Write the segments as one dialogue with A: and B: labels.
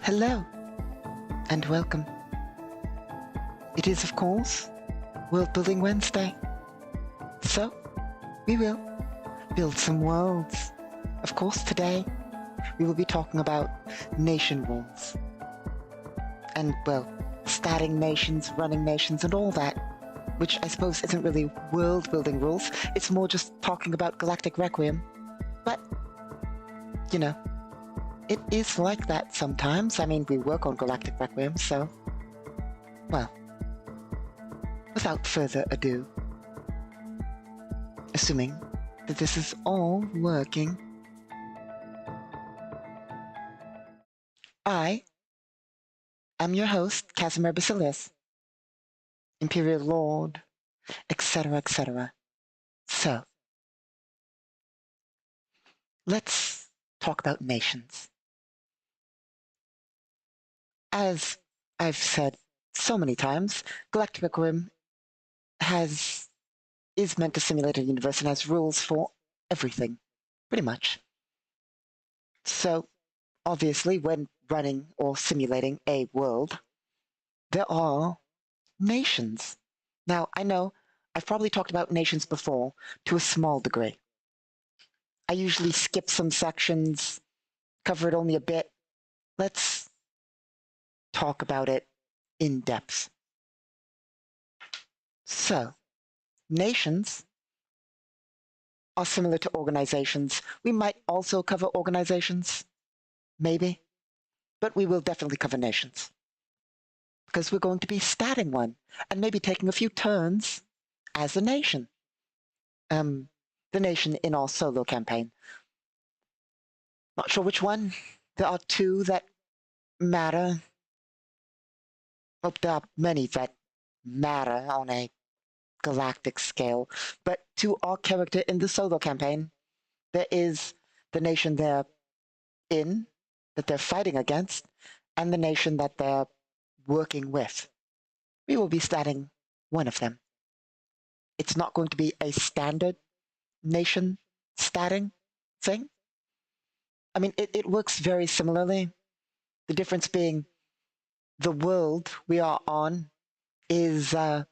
A: Hello, and welcome. It is, of course, Worldbuilding Wednesday. So, we will build some worlds. Of course, today, we will be talking about nation rules. And, well, starting nations, running nations, and all that, which I suppose isn't really world-building rules. It's more just talking about Galactic Requiem. But, you know, it is like that sometimes. I mean, we work on Galactic Requiem, so... Well, without further ado, assuming that this is all working, I am your host, Casimir Basilius, Imperial Lord, etc., etc. So, let's talk about nations. As I've said so many times, Galactic Requiem is meant to simulate a universe and has rules for everything, pretty much. So, obviously, when running or simulating a world, there are nations. Now, I know I've probably talked about nations before to a small degree. I usually skip some sections, cover it only a bit. Let's talk about it in depth. So, nations are similar to organizations. We might also cover organizations, maybe, but we will definitely cover nations because we're going to be starting one and maybe taking a few turns as a nation. The nation in our solo campaign. Not sure which one. There are two that matter. Well, there are many that matter on a galactic scale, but to our character in the solo campaign, there is the nation they're in, that they're fighting against, and the nation that they're working with. We will be starting one of them. It's not going to be a standard nation starting thing. I mean, it works very similarly. The difference being the world we are on is, well,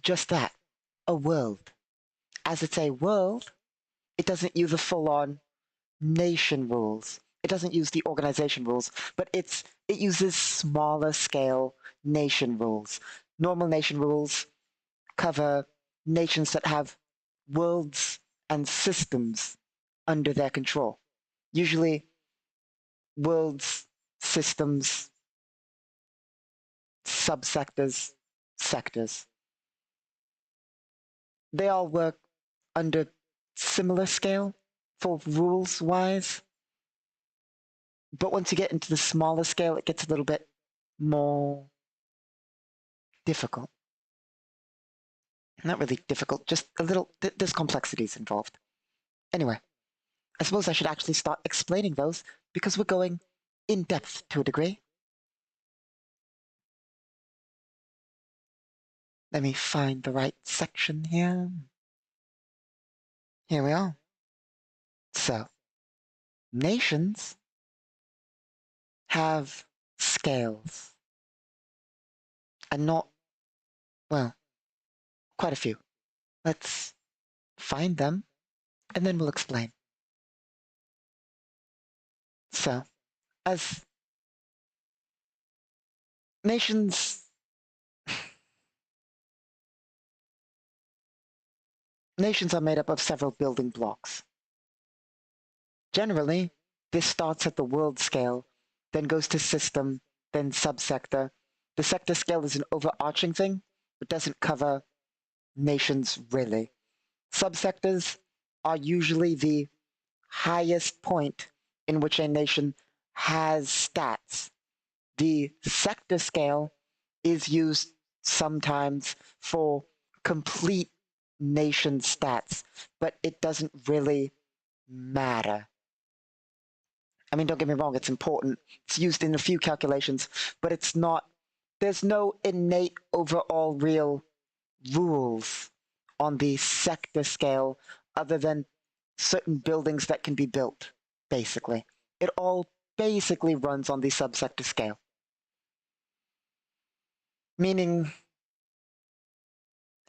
A: just that, a world. As it's a world, it doesn't use the full-on nation rules. It doesn't use the organization rules, but it uses smaller scale nation rules. Normal nation rules cover nations that have worlds and systems under their control. Usually, worlds, systems, subsectors, sectors. They all work under similar scale for rules-wise. But once you get into the smaller scale, it gets a little bit more difficult. Not really difficult, just a little, there's complexities involved. Anyway, I suppose I should actually start explaining those because we're going in depth to a degree. Let me find the right section here. Here we are. So, nations have scales. And not, well, quite a few. Let's find them, and then we'll explain. So, as nations are made up of several building blocks. Generally, this starts at the world scale, then goes to system, then subsector. The sector scale is an overarching thing, but doesn't cover nations really. Subsectors are usually the highest point in which a nation has stats. The sector scale is used sometimes for complete nation stats, but it doesn't really matter. I mean, don't get me wrong, it's important. It's used in a few calculations, but it's not, there's no innate overall real rules on the sector scale other than certain buildings that can be built, basically. It all basically runs on the subsector scale. Meaning,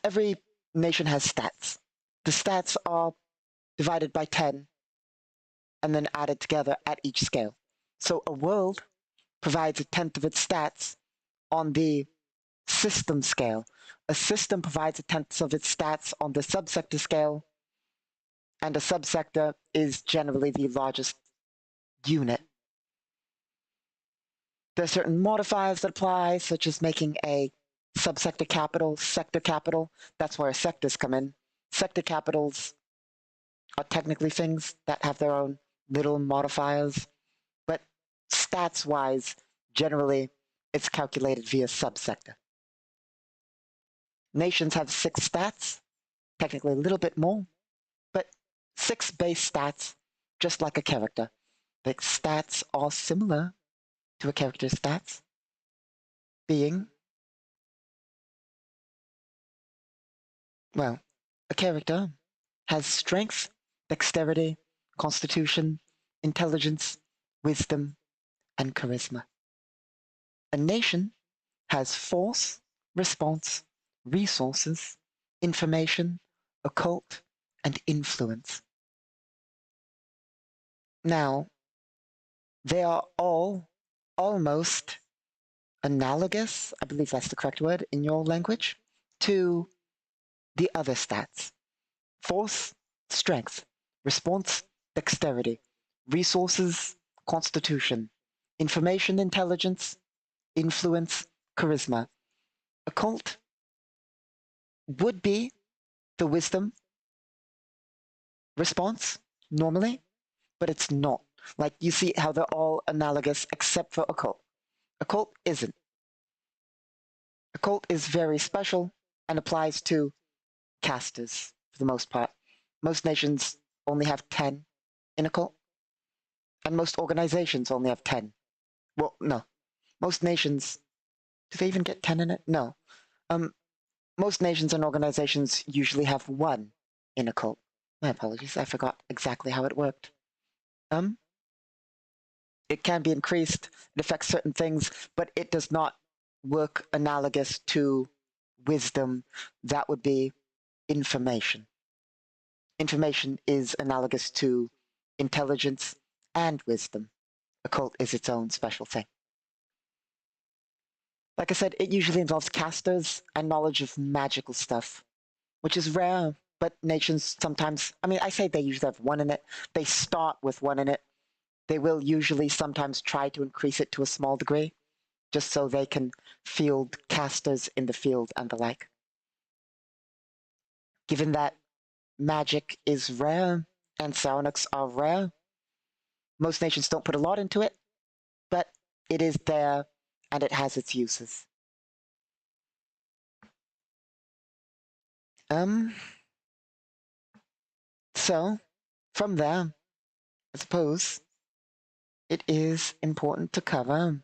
A: every nation has stats. The stats are divided by 10 and then added together at each scale. So a world provides a tenth of its stats on the system scale. A system provides a tenth of its stats on the subsector scale, and a subsector is generally the largest unit. There are certain modifiers that apply, such as making a subsector capital, sector capital. That's where sectors come in. Sector capitals are technically things that have their own little modifiers, but stats-wise, generally, it's calculated via subsector. Nations have 6 stats, technically a little bit more, but 6 base stats, just like a character. The stats are similar to a character's stats, being, well, a character has strength, dexterity, constitution, intelligence, wisdom, and charisma. A nation has force, response, resources, information, occult, and influence. Now, they are all almost analogous, I believe that's the correct word in your language, to the other stats. Force, strength, response, dexterity, resources, constitution, information, intelligence, influence, charisma. Occult would be the wisdom response, normally, but it's not. Like, you see how they're all analogous except for occult. Occult isn't. Occult is very special and applies to casters for the most part. Most nations only have 10 in occult, and most organizations only have 10. Well, no. Most nations, do they even get 10 in it? No. Most nations and organizations usually have 1 in occult. My apologies, I forgot exactly how it worked. It can be increased, it affects certain things, but it does not work analogous to wisdom. That would be information. Information is analogous to intelligence and wisdom. Occult is its own special thing. Like I said, it usually involves casters and knowledge of magical stuff, which is rare, but nations sometimes, I mean, I say they usually have 1 in it. They start with 1 in it. They will usually sometimes try to increase it to a small degree, just so they can field casters in the field and the like. Given that magic is rare and psionics are rare, most nations don't put a lot into it, but it is there and it has its uses. So, from there, I suppose it is important to cover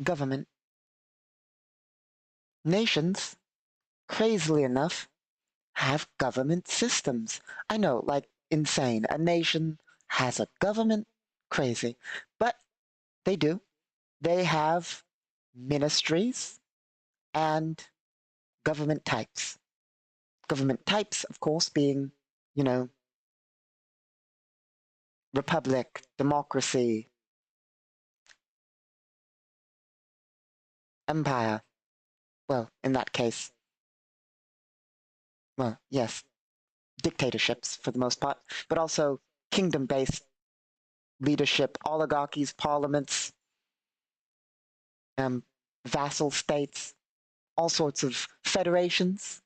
A: government. Nations, crazily enough, have government systems. I know, like, insane. A nation has a government? Crazy. But they do. They have ministries and government types. Government types, of course, being, you know, republic, democracy, empire. Well, in that case, well, yes, dictatorships for the most part, but also kingdom-based leadership, oligarchies, parliaments, vassal states, all sorts of federations,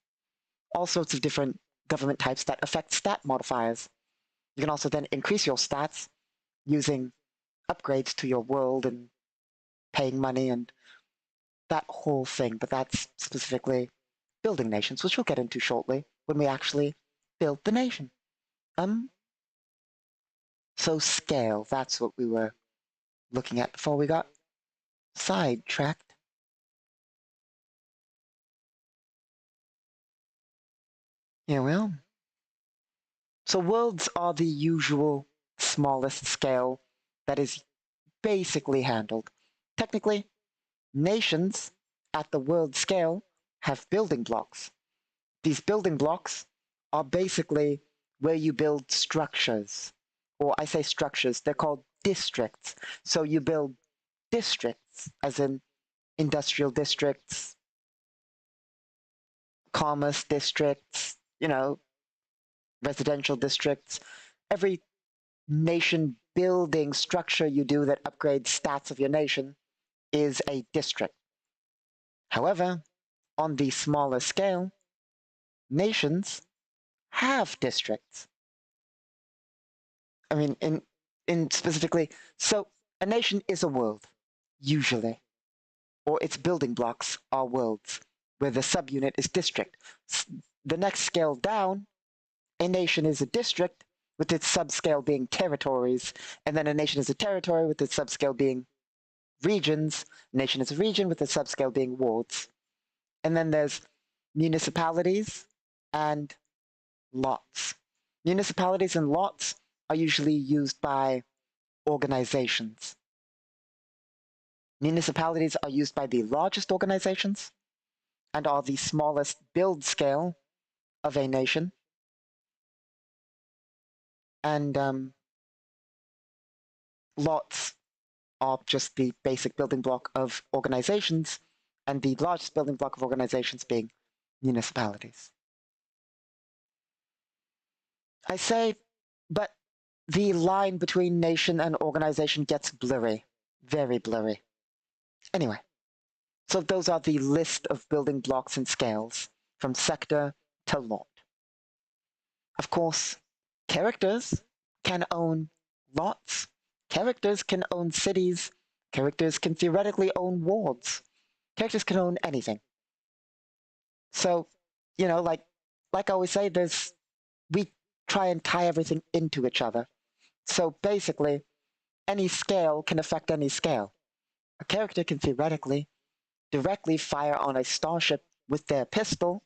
A: all sorts of different government types that affect stat modifiers. You can also then increase your stats using upgrades to your world and paying money and that whole thing. But that's specifically building nations, which we'll get into shortly when we actually build the nation. So scale, that's what we were looking at before we got sidetracked. Yeah, well. So worlds are the usual smallest scale that is basically handled. Technically, nations at the world scale have building blocks. These building blocks are basically where you build structures. Or I say structures, they're called districts. So you build districts, as in industrial districts, commerce districts, residential districts. Every nation building structure you do that upgrades stats of your nation is a district. However, on the smaller scale, nations have districts. I mean, in specifically, so a nation is a world, usually, or its building blocks are worlds, where the subunit is district. The next scale down, a nation is a district, with its subscale being territories, and then a nation is a territory with its subscale being regions. A nation is a region with its subscale being wards. And then there's municipalities and lots. Municipalities and lots are usually used by organizations. Municipalities are used by the largest organizations and are the smallest build scale of a nation. And lots are just the basic building block of organizations, and the largest building block of organizations being municipalities. I say, but the line between nation and organization gets blurry, very blurry. Anyway, so those are the list of building blocks and scales, from sector to lot. Of course, characters can own lots, characters can own cities, characters can theoretically own wards, characters can own anything. So, like I always say, we try and tie everything into each other. So basically, any scale can affect any scale. A character can theoretically directly fire on a starship with their pistol.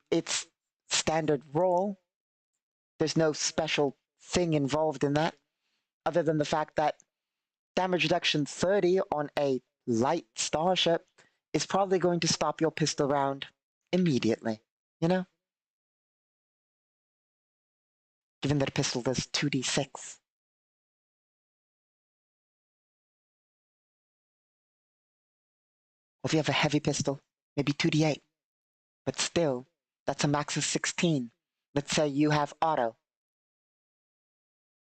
A: It's standard roll. There's no special thing involved in that, other than the fact that damage reduction 30 on a light starship is probably going to stop your pistol round immediately, Given that a pistol does 2d6. Or if you have a heavy pistol, maybe 2d8. But still, that's a max of 16. Let's say you have auto.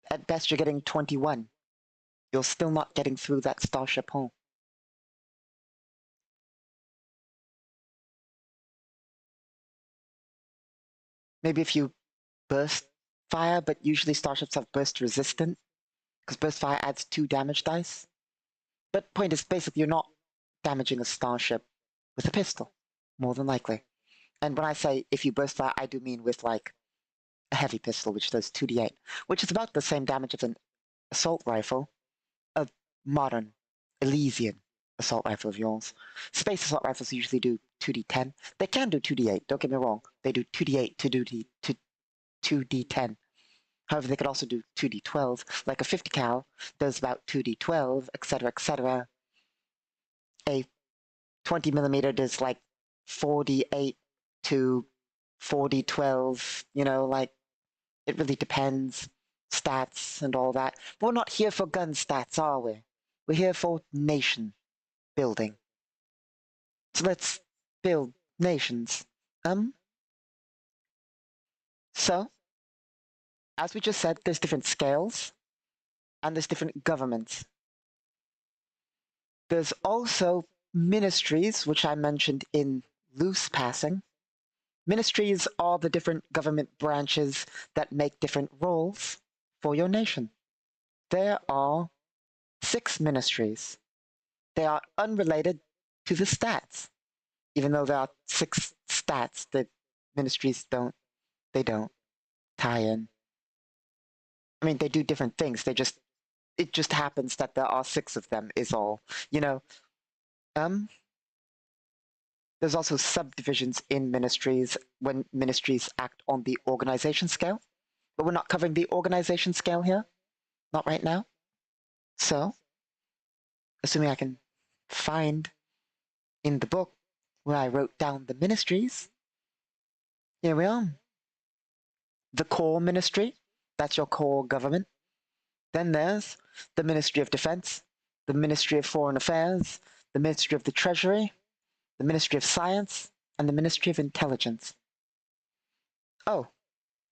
A: At best, you're getting 21. You're still not getting through that starship hull. Maybe if you burst fire, but usually starships have burst resistant, because burst fire adds 2 damage dice. But point is, basically, you're not damaging a starship with a pistol, more than likely. And when I say if you burst fire, I do mean with like a heavy pistol, which does 2d8, which is about the same damage as an assault rifle, a modern Elysian assault rifle of yours. Space assault rifles usually do 2d10. They can do 2d8, don't get me wrong. They do 2d8 to 2d10. However, they could also do 2d12, like a 50 cal does about 2d12, etc., etc. A 20 millimeter does like 4d8 to 4d12, like it really depends. Stats and all that. But we're not here for gun stats, are we? We're here for nation building. So let's build nations. So, as we just said, there's different scales and there's different governments. There's also ministries, which I mentioned in loose passing. Ministries are the different government branches that make different roles for your nation. There are 6 ministries. They are unrelated to the stats. Even though there are 6 stats, the ministries don't tie in. I mean, they do different things. It just happens that there are 6 of them is all. You know, um, there's also subdivisions in ministries when ministries act on the organization scale, but we're not covering the organization scale here, not right now. So, assuming I can find in the book where I wrote down the ministries, here we are. The core ministry, that's your core government. Then there's the Ministry of Defense, the Ministry of Foreign Affairs, the Ministry of the Treasury, the Ministry of Science, and the Ministry of Intelligence. Oh,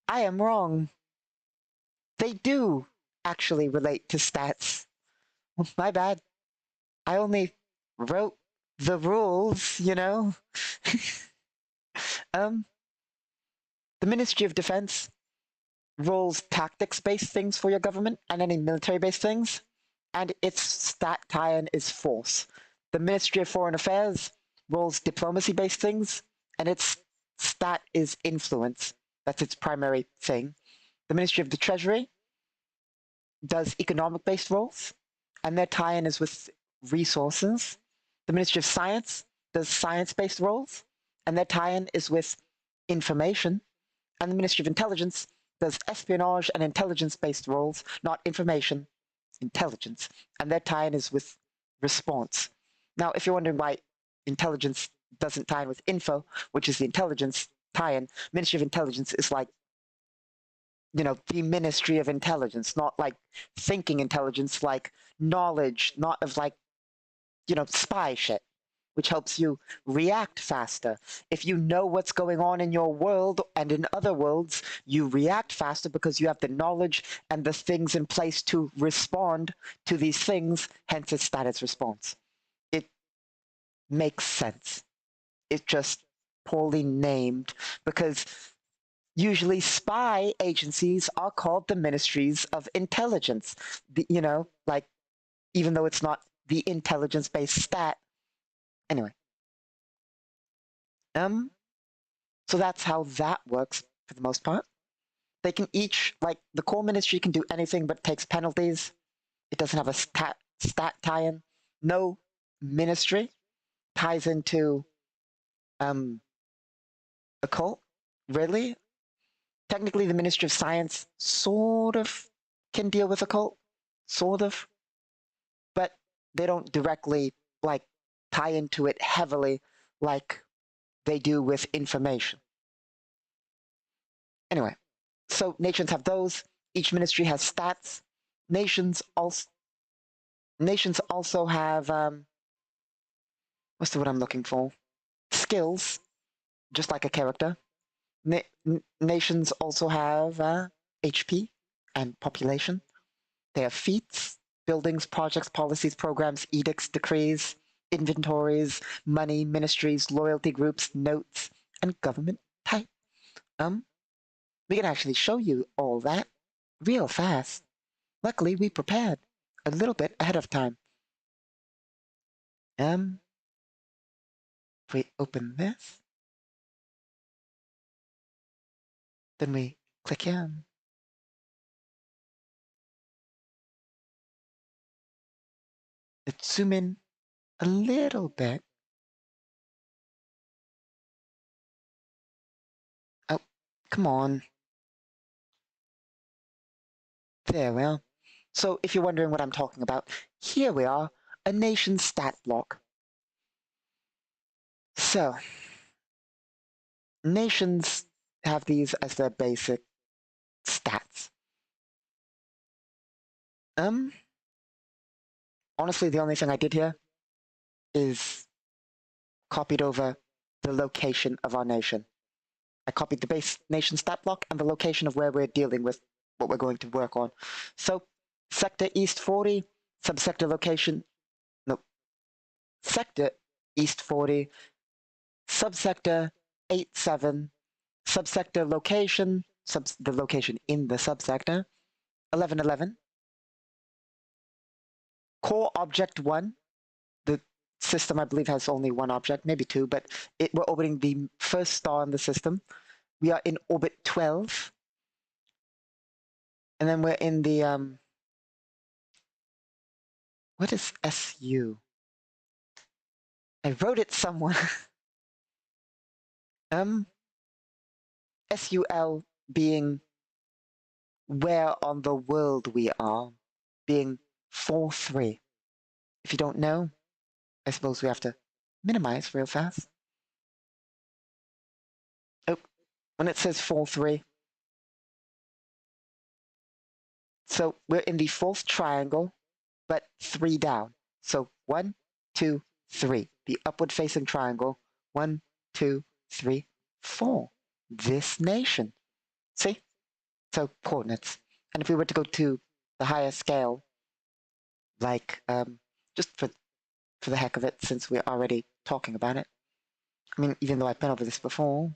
A: I am wrong. They do actually relate to stats. My bad. I only wrote the rules, you know? um, the Ministry of Defense rules tactics-based things for your government and any military-based things, and its stat tie-in is force. The Ministry of Foreign Affairs rules diplomacy-based things, and its stat is influence. That's its primary thing. The Ministry of the Treasury does economic-based roles, and their tie-in is with resources. The Ministry of Science does science-based roles, and their tie-in is with information. And the Ministry of Intelligence does espionage and intelligence-based roles, not information, intelligence. And their tie-in is with response. Now, if you're wondering why intelligence doesn't tie in with info, which is the intelligence tie-in, Ministry of Intelligence is like, you know, the Ministry of Intelligence, not like thinking intelligence, like knowledge, not of like, you know, spy shit, which helps you react faster. If you know what's going on in your world and in other worlds, you react faster because you have the knowledge and the things in place to respond to these things, hence its status response. It makes sense. It's just poorly named because usually spy agencies are called the ministries of intelligence. You know, like, even though it's not the intelligence-based stat. Anyway. So that's how that works for the most part. They can each, like, the core ministry can do anything but takes penalties. It doesn't have a stat tie-in. No ministry ties into occult, really. Technically, the Ministry of Science sort of can deal with occult, sort of, but they don't directly, like, tie into it heavily like they do with information. Anyway, so nations have those. Each ministry has stats. Nations also have what's the word I'm looking for? Skills, just like a character. Nations also have HP and population. They have feats, buildings, projects, policies, programs, edicts, decrees, inventories, money, ministries, loyalty groups, notes, and government type. We can actually show you all that real fast. Luckily, we prepared a little bit ahead of time. If we open this, then we click in. Let's zoom in a little bit. Oh, come on. There we are. So if you're wondering what I'm talking about, here we are, a nation stat block. So, nations have these as their basic stats. Honestly, the only thing I did here is copied over the location of our nation. I copied the base nation stat block and the location of where we're dealing with what we're going to work on. So, sector East 40, subsector location, no, sector East 40, subsector 87, subsector location, the location in the subsector 1111, core object 1. The system, I believe, has only one object, maybe two, but we're orbiting the first star in the system. We are in orbit 12. And then we're in the, what is SU? I wrote it somewhere. SUL being where on the world we are, being 4-3. If you don't know, I suppose we have to minimize real fast. Oh, when it says 4-3. So we're in the fourth triangle, but 3 down. So 1, 2, 3. The upward facing triangle. 1, 2, 3, 4. This nation. See? So coordinates. And if we were to go to the higher scale, like just for the heck of it, since we're already talking about it. I mean, even though I've been over this before.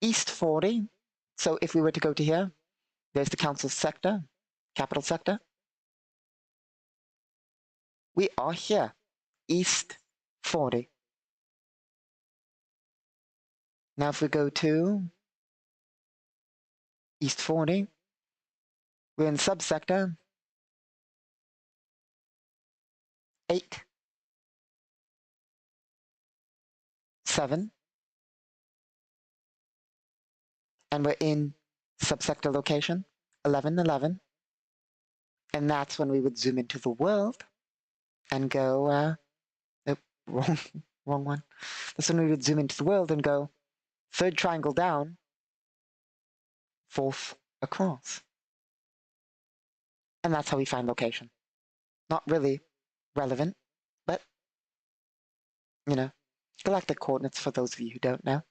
A: East 40. So if we were to go to here, there's the council sector, capital sector. We are here, East 40. Now if we go to East 40, we're in subsector 8, 7, and we're in subsector location 1111. And that's when we would zoom into the world and go, oh, wrong one. That's when we would zoom into the world and go third triangle down, fourth across. And that's how we find location. Not really relevant, but, you know, galactic coordinates for those of you who don't know.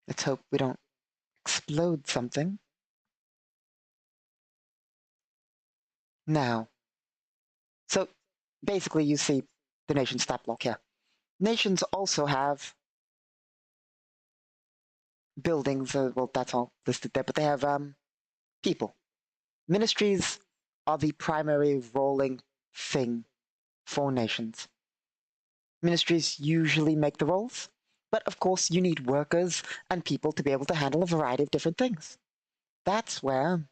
A: Let's hope we don't explode something. Now, so basically you see the nation stat block here. Nations also have buildings, well, that's all listed there, but they have people. Ministries are the primary rolling thing for nations. Ministries usually make the rolls, but of course you need workers and people to be able to handle a variety of different things. That's where,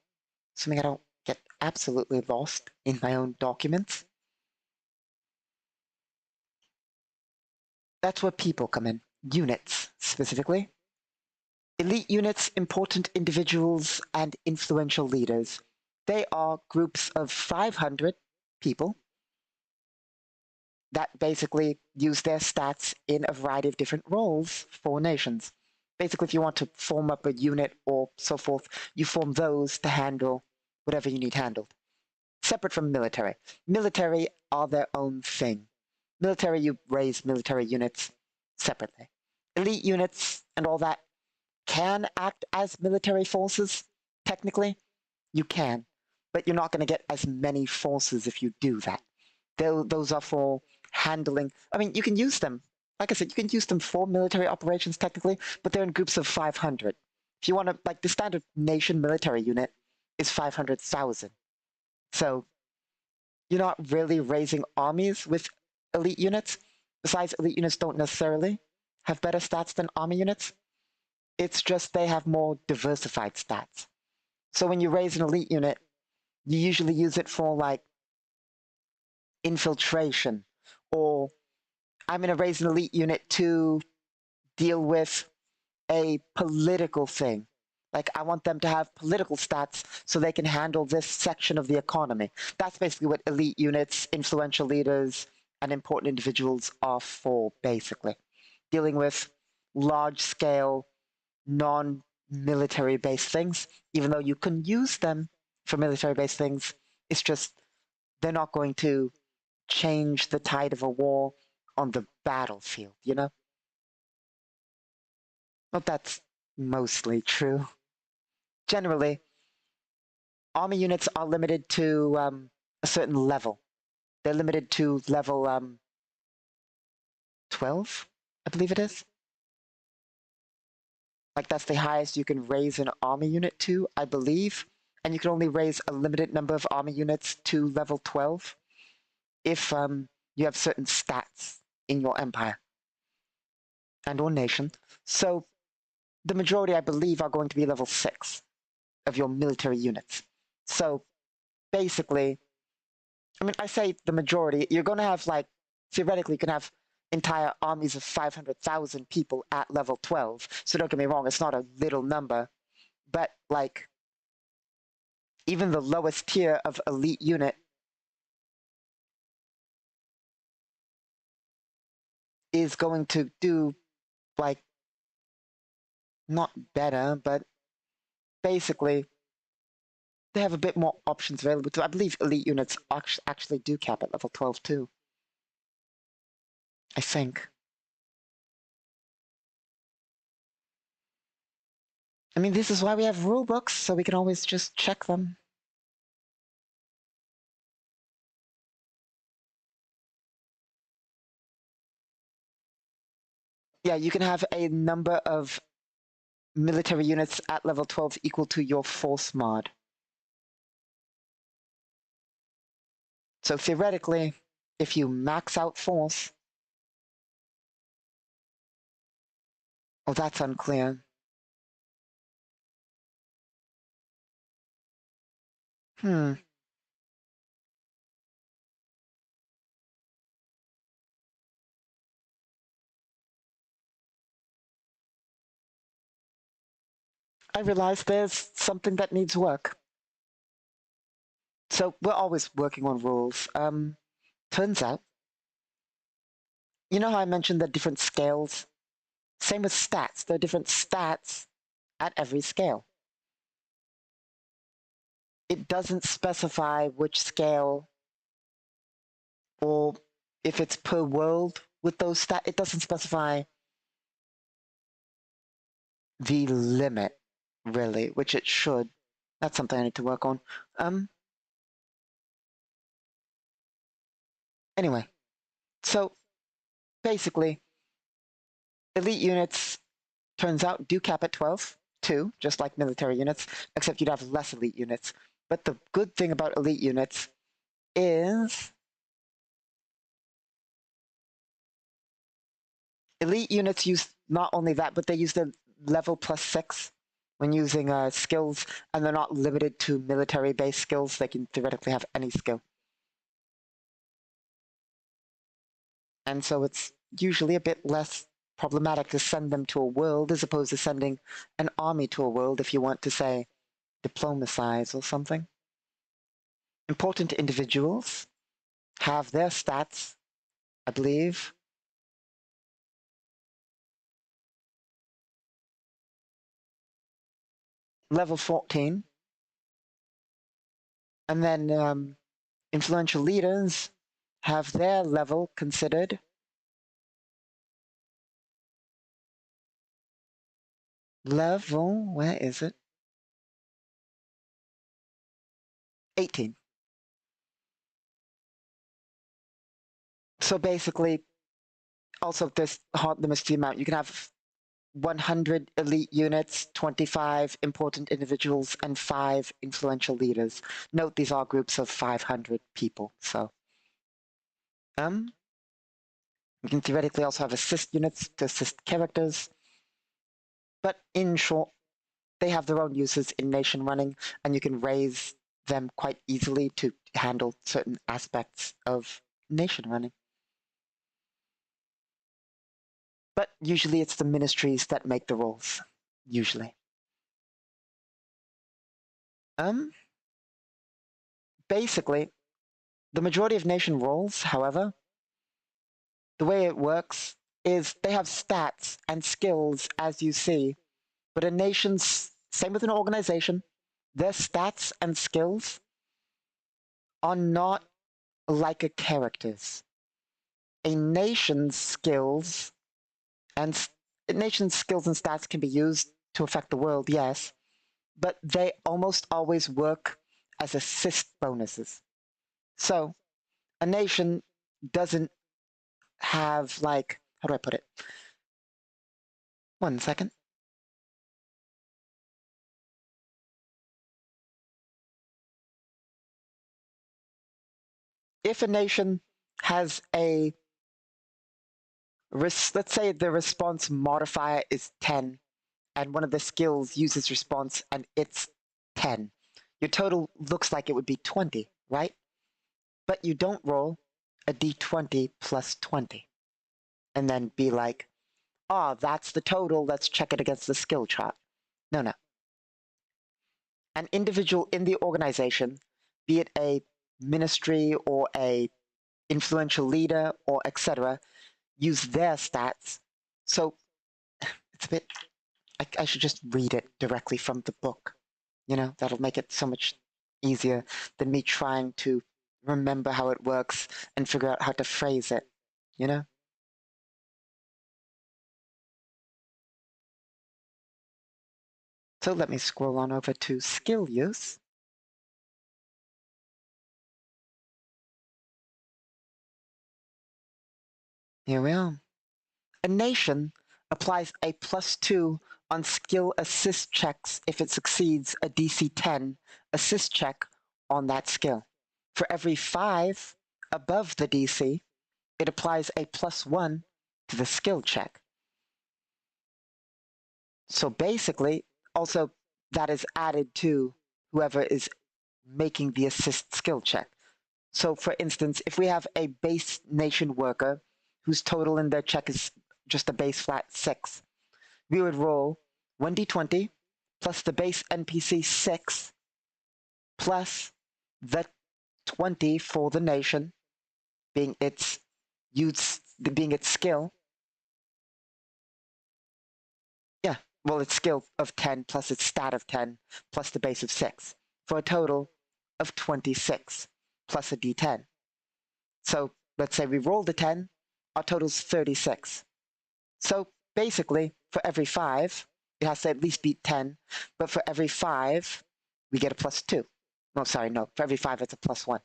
A: assuming I don't get absolutely lost in my own documents, that's where people come in. Units, specifically. Elite units, important individuals, and influential leaders. They are groups of 500 people that basically use their stats in a variety of different roles for nations. Basically, if you want to form up a unit or so forth, you form those to handle whatever you need handled. Separate from military. Military are their own thing. Military, you raise military units separately. Elite units and all that can act as military forces, technically. You can, but you're not going to get as many forces if you do that. Those are for handling. I mean, you can use them. Like I said, you can use them for military operations technically, but they're in groups of 500. If you want to, like the standard nation military unit is 500,000. So you're not really raising armies with elite units. Besides, elite units don't necessarily have better stats than army units. It's just they have more diversified stats. So when you raise an elite unit, you usually use it for like infiltration, or I'm going to raise an elite unit to deal with a political thing. Like I want them to have political stats so they can handle this section of the economy. That's basically what elite units, influential leaders, and important individuals are for, basically. Dealing with large-scale, non-military-based things, even though you can use them for military-based things, it's just they're not going to change the tide of a war on the battlefield, you know? Well, that's mostly true. Generally, army units are limited to a certain level. They're limited to level 12, I believe it is. Like that's the highest you can raise an army unit to, I believe. And you can only raise a limited number of army units to level 12 if you have certain stats in your empire and or nation. So the majority, I believe, are going to be level 6 of your military units. So basically, I mean, I say the majority, you're going to have like, theoretically, you can have entire armies of 500,000 people at level 12. So don't get me wrong, it's not a little number, but like, even the lowest tier of elite unit is going to do like not better, but basically they have a bit more options available to. I believe elite units actually do cap at level 12 too. I think. I mean, this is why we have rule books, so we can always just check them. Yeah, you can have a number of military units at level 12 equal to your force mod. So theoretically, if you max out force... Oh, that's unclear. I realize there's something that needs work. So we're always working on rules. Turns out, you know how I mentioned the different scales? Same with stats. There are different stats at every scale. It doesn't specify which scale or if it's per world with those stats. It doesn't specify the limit, really, which it should. That's something I need to work on. Anyway, so basically, elite units, turns out, do cap at 12, too, just like military units, except you'd have less elite units. But the good thing about elite units is elite units use not only that, but they use the level +6 when using skills, and they're not limited to military-based skills. They can theoretically have any skill. And so it's usually a bit less problematic to send them to a world as opposed to sending an army to a world if you want to, say, diplomatize or something. Important individuals have their stats, I believe. Level 14. And then influential leaders have their level considered. Level, where is it? 18. So basically, also this hard limits the amount. You can have 100 elite units, 25 important individuals, and 5 influential leaders. Note these are groups of 500 people, so. You can theoretically also have assist units to assist characters. But in short, they have their own uses in nation running, and you can raise them quite easily to handle certain aspects of nation running. But usually it's the ministries that make the rules. Usually. Basically, the majority of nation roles, however, the way it works is they have stats and skills, as you see, but a nation's, same with an organization, their stats and skills are not like a character's. A nation's skills and stats can be used to affect the world, yes, but they almost always work as assist bonuses. So a nation doesn't have, like, how do I put it? 1 second. If a nation has a, let's say the response modifier is 10, and one of the skills uses response and it's 10, your total looks like it would be 20, right? But you don't roll a d20 plus 20 and then be like, oh, that's the total, let's check it against the skill chart. No, no. An individual in the organization, be it a ministry or a influential leader or etc., use their stats. So it's a bit, I should just read it directly from the book. You know, that'll make it so much easier than me trying to remember how it works and figure out how to phrase it, you know? So let me scroll on over to skill use. Here we are. A nation applies a +2 on skill assist checks if it succeeds a DC 10 assist check on that skill. For every 5 above the DC, it applies a +1 to the skill check. So basically, also that is added to whoever is making the assist skill check. So for instance, if we have a base nation worker whose total in their check is just a base flat 6, we would roll 1d20 plus the base NPC 6 plus the 20 for the nation, being its skill. Yeah, well, its skill of 10 plus its stat of 10 plus the base of 6 for a total of 26 plus a d10. So let's say we rolled a 10, our total's 36. So basically, for every 5, it has to at least beat 10, but for every 5, we get a +2. No, sorry, no, for every 5, it's a +1.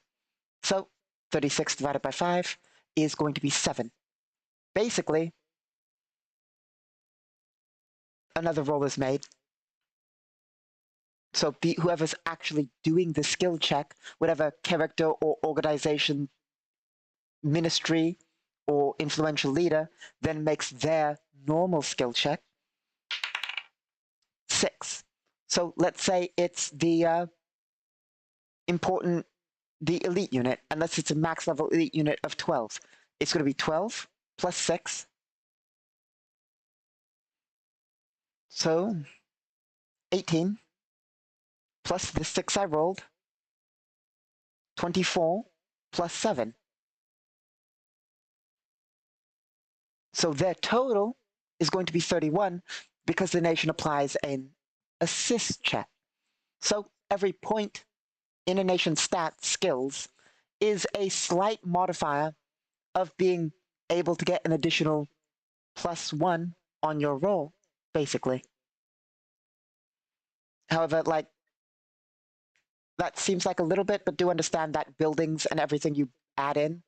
A: So 36 divided by 5 is going to be 7. Basically, another roll is made. So whoever's actually doing the skill check, whatever character or organization, ministry, or influential leader, then makes their normal skill check 6. So let's say it's the elite unit, unless it's a max level elite unit of 12. It's going to be 12 plus 6. So 18 plus the 6 I rolled, 24 plus 7. So their total is going to be 31 because the nation applies an assist check. So every point in a nation's stat skills is a slight modifier of being able to get an additional +1 on your roll, basically. However, like, that seems like a little bit, but do understand that buildings and everything you add in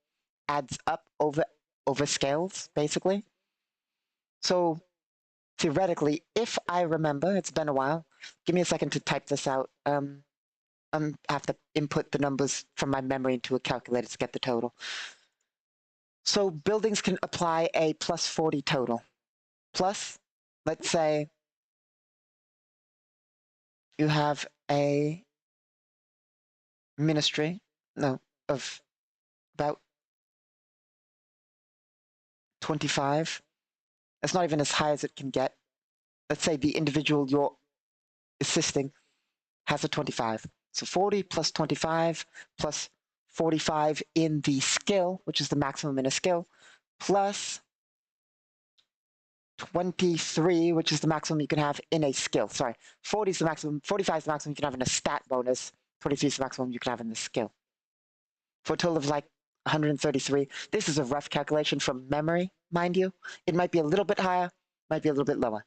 A: adds up over scales, basically. So theoretically, if I remember, it's been a while, give me a second to type this out. I have to input the numbers from my memory into a calculator to get the total. So buildings can apply a +40 total. Plus, let's say you have a ministry, of about 25. That's not even as high as it can get. Let's say the individual you're assisting has a 25. So 40 plus 25 plus 45 in the skill, which is the maximum in a skill, plus 23, which is the maximum you can have in a skill. Sorry, 40 is the maximum, 45 is the maximum you can have in a stat bonus, 23 is the maximum you can have in the skill. For a total of like 133. This is a rough calculation from memory, mind you. It might be a little bit higher, might be a little bit lower.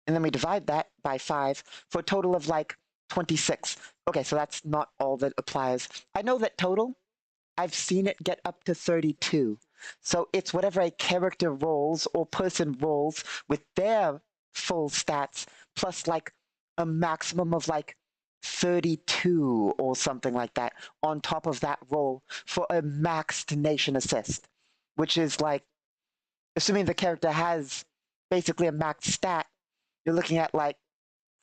A: And then we divide that by 5 for a total of like 26. Okay, so that's not all that applies. I know that total, I've seen it get up to 32. So it's whatever a character rolls or person rolls with their full stats plus like a maximum of like 32 or something like that on top of that roll for a maxed nation assist, which is like, assuming the character has basically a maxed stat, you're looking at like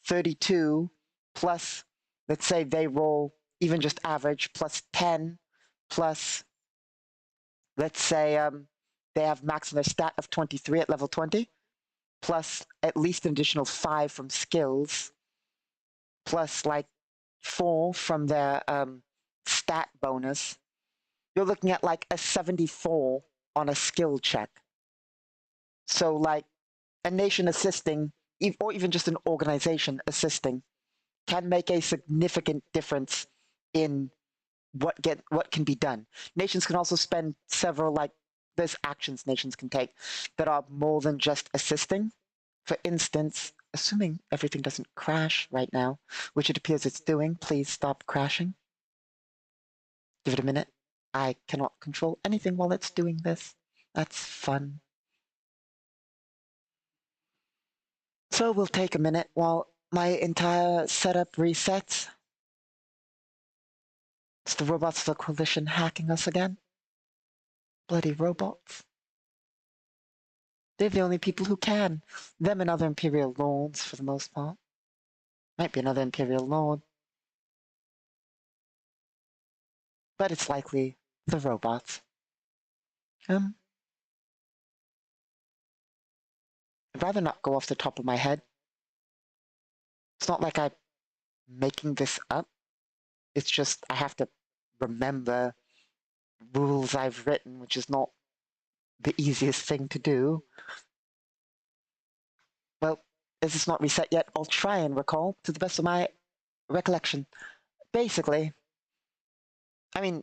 A: 32 plus, let's say they roll even just average, plus 10 plus, let's say they have maximum stat of 23 at level 20, plus at least an additional 5 from skills, plus like 4 from their stat bonus. You're looking at like a 74 on a skill check. So like a nation assisting, or even just an organization assisting, can make a significant difference in what can be done. Nations can also spend several like there's actions nations can take that are more than just assisting. For instance, assuming everything doesn't crash right now, which it appears it's doing, please stop crashing. Give it a minute. I cannot control anything while it's doing this. That's fun. So we'll take a minute while my entire setup resets. It's the robots of the coalition hacking us again. Bloody robots. They're the only people who can. Them and other Imperial lords, for the most part. Might be another Imperial lord. But it's likely the robots. I'd rather not go off the top of my head. It's not like I'm making this up. It's just I have to remember rules I've written, which is not the easiest thing to do. Well, as it's not reset yet, I'll try and recall to the best of my recollection. Basically, I mean,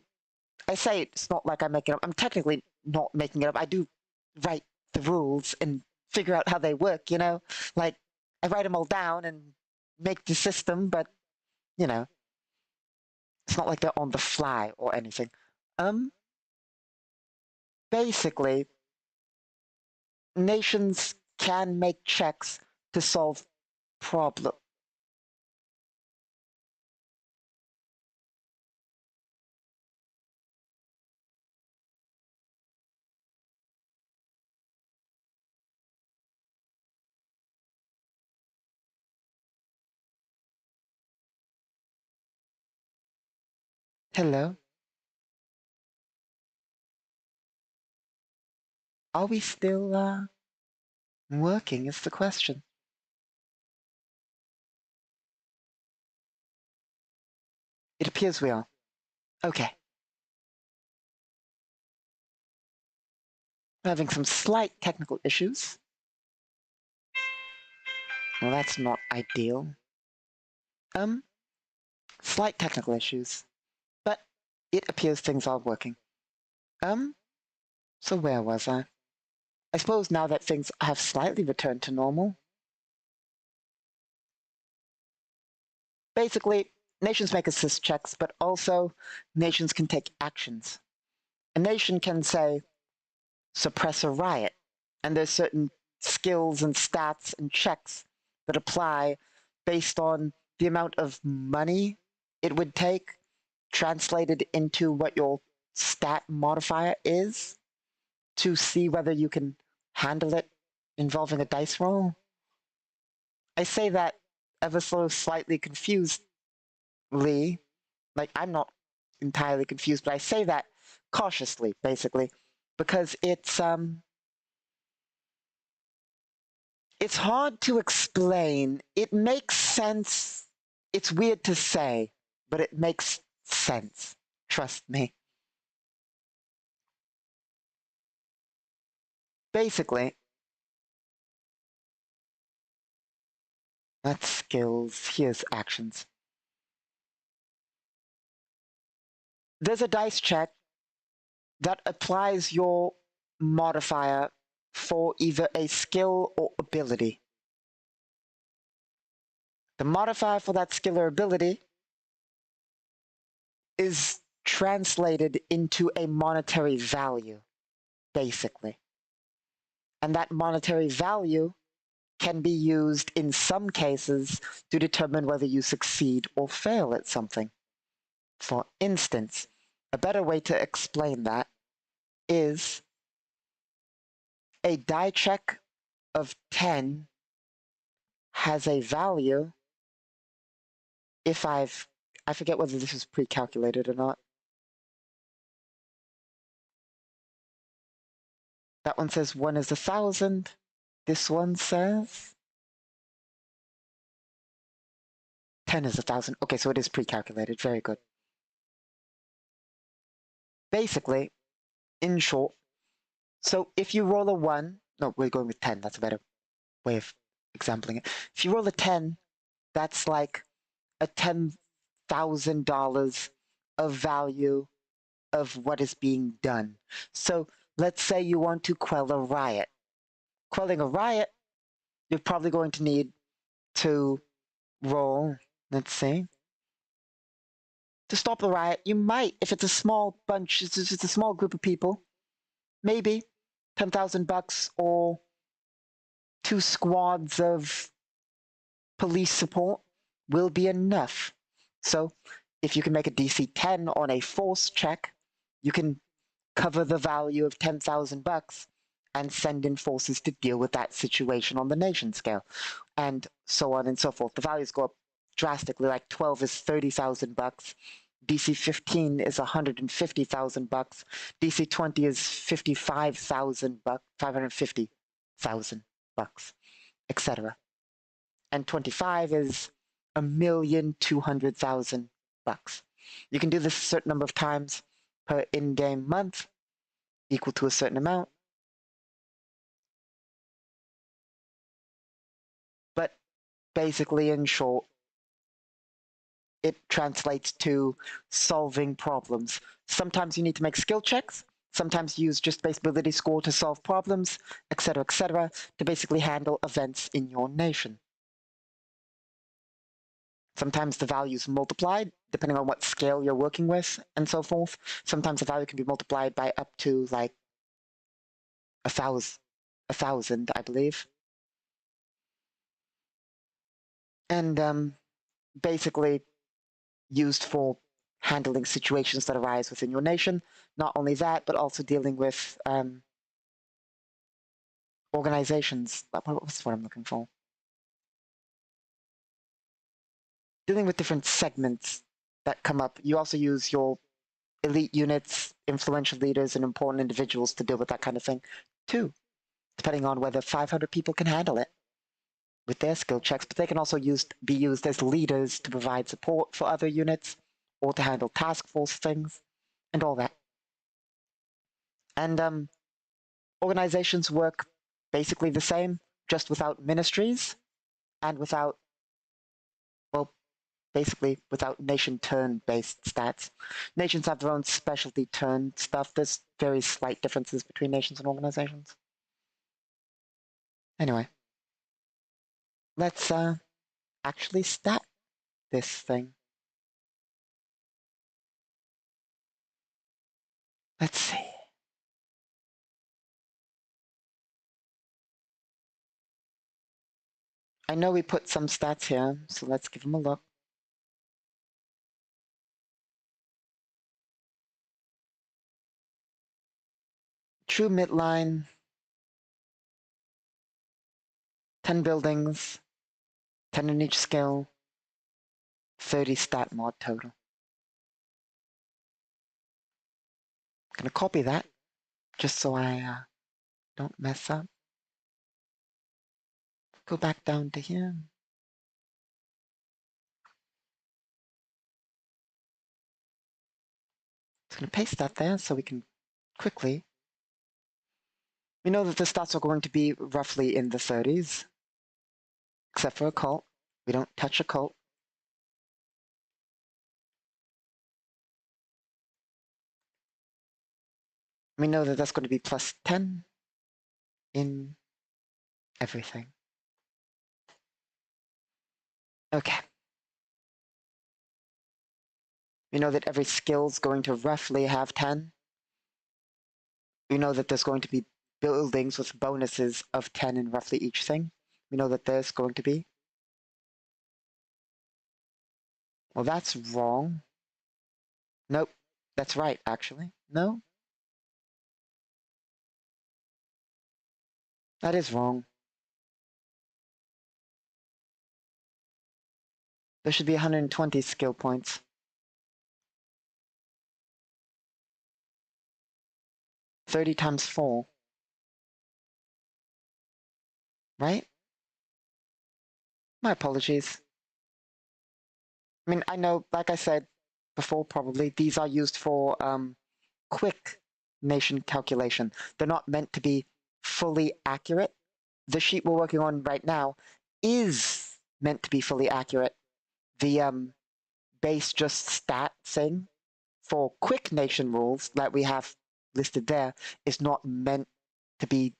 A: I say it's not like I'm making it up. I'm technically not making it up. I do write the rules and figure out how they work, you know? Like, I write them all down and make the system, but, you know, it's not like they're on the fly or anything. Basically, nations can make checks to solve problems. Hello? Are we still, working is the question. It appears we are. Okay. Having some slight technical issues. Well, that's not ideal. Slight technical issues. But it appears things are working. So where was I? I suppose now that things have slightly returned to normal. Basically, nations make assist checks, but also nations can take actions. A nation can say, suppress a riot, and there's certain skills and stats and checks that apply based on the amount of money it would take translated into what your stat modifier is to see whether you can handle it involving a dice roll. I say that ever so slightly confusedly. Like, I'm not entirely confused, but I say that cautiously, basically, because it's hard to explain. It makes sense. It's weird to say, but it makes sense. Trust me. Basically, that's skills. Here's actions. There's a dice check that applies your modifier for either a skill or ability. The modifier for that skill or ability is translated into a monetary value, basically. And that monetary value can be used in some cases to determine whether you succeed or fail at something. For instance, a better way to explain that is a die check of 10 has a value if I forget whether this is pre-calculated or not. That one says 1 is 1,000. This one says 10 is 1,000. Okay, so it is pre-calculated. Very good. Basically, in short, so if you roll a 1, no, we're going with 10. That's a better way of exampling it. If you roll a 10, that's like a $10,000 of value of what is being done. So let's say you want to quell a riot. Quelling a riot, you're probably going to need to roll, let's see. To stop the riot, you might, if it's a small bunch, it's just a small group of people, maybe $10,000 or 2 squads of police support will be enough. So if you can make a DC 10 on a force check, you can cover the value of $10,000 and send in forces to deal with that situation on the nation scale, and so on and so forth. The values go up drastically, like 12 is $30,000, DC 15 is $150,000, DC 20 is $550,000, etc. And 25 is $1,200,000. You can do this a certain number of times per in-game month, equal to a certain amount. But basically, in short, it translates to solving problems. Sometimes you need to make skill checks. Sometimes you use just base ability score to solve problems, etc., to basically handle events in your nation. Sometimes the value is multiplied, depending on what scale you're working with, and so forth. Sometimes the value can be multiplied by up to, like, 1,000, I believe. And basically used for handling situations that arise within your nation. Not only that, but also dealing with organizations. What's what I'm looking for? Dealing with different segments that come up. You also use your elite units, influential leaders, and important individuals to deal with that kind of thing, too, depending on whether 500 people can handle it with their skill checks. But they can also be used as leaders to provide support for other units or to handle task force things and all that. And organizations work basically the same, just without ministries and without, well, basically without nation turn-based stats. Nations have their own specialty turn stuff. There's very slight differences between nations and organizations. Anyway, let's actually stat this thing. Let's see. I know we put some stats here, so let's give them a look. True midline, 10 buildings, 10 in each skill, 30 stat mod total. I'm gonna copy that, just so I don't mess up. Go back down to here. Just gonna paste that there so we can quickly. We know that the stats are going to be roughly in the 30s, except for occult. We don't touch occult. We know that that's going to be plus 10 in everything. Okay. We know that every skill's going to roughly have 10. We know that there's going to be buildings with bonuses of 10 in roughly each thing. We know that there's going to be. Well, that's wrong. Nope. That's right, actually. No, that is wrong. There should be 120 skill points. 30 times 4. Right? My apologies. I mean, I know, like I said before, probably, these are used for quick nation calculation. They're not meant to be fully accurate. The sheet we're working on right now is meant to be fully accurate. The base just stat thing for quick nation rules that we have listed there is not meant to be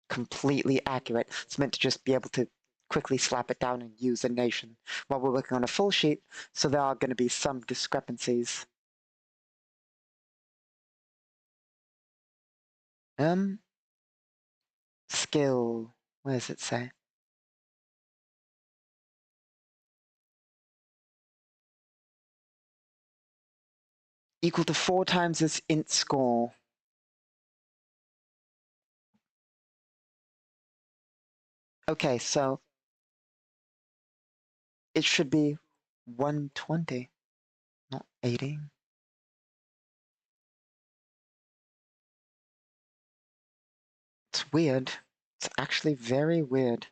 A: completely accurate. It's meant to just be able to quickly slap it down and use a nation while we're working on a full sheet, so there are going to be some discrepancies. Skill, where does it say? Equal to 4 times its int score. Okay, so it should be 120, not 80. It's weird. It's actually very weird.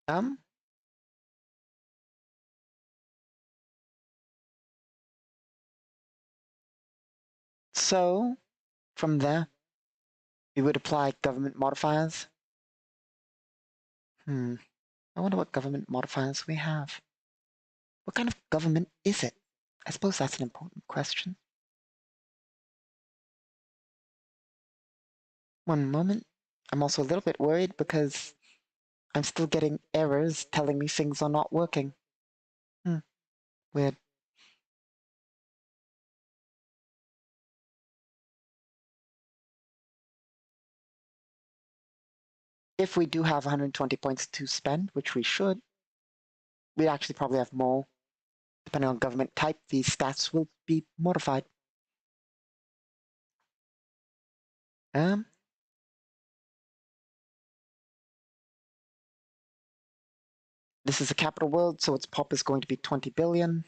A: Um, so from there, we would apply government modifiers. I wonder what government modifiers we have. What kind of government is it? I suppose that's an important question. One moment. I'm also a little bit worried because I'm still getting errors telling me things are not working. Weird. If we do have 120 points to spend, which we should, we actually probably have more. Depending on government type, these stats will be modified. Um, this is a capital world, so its pop is going to be 20 billion.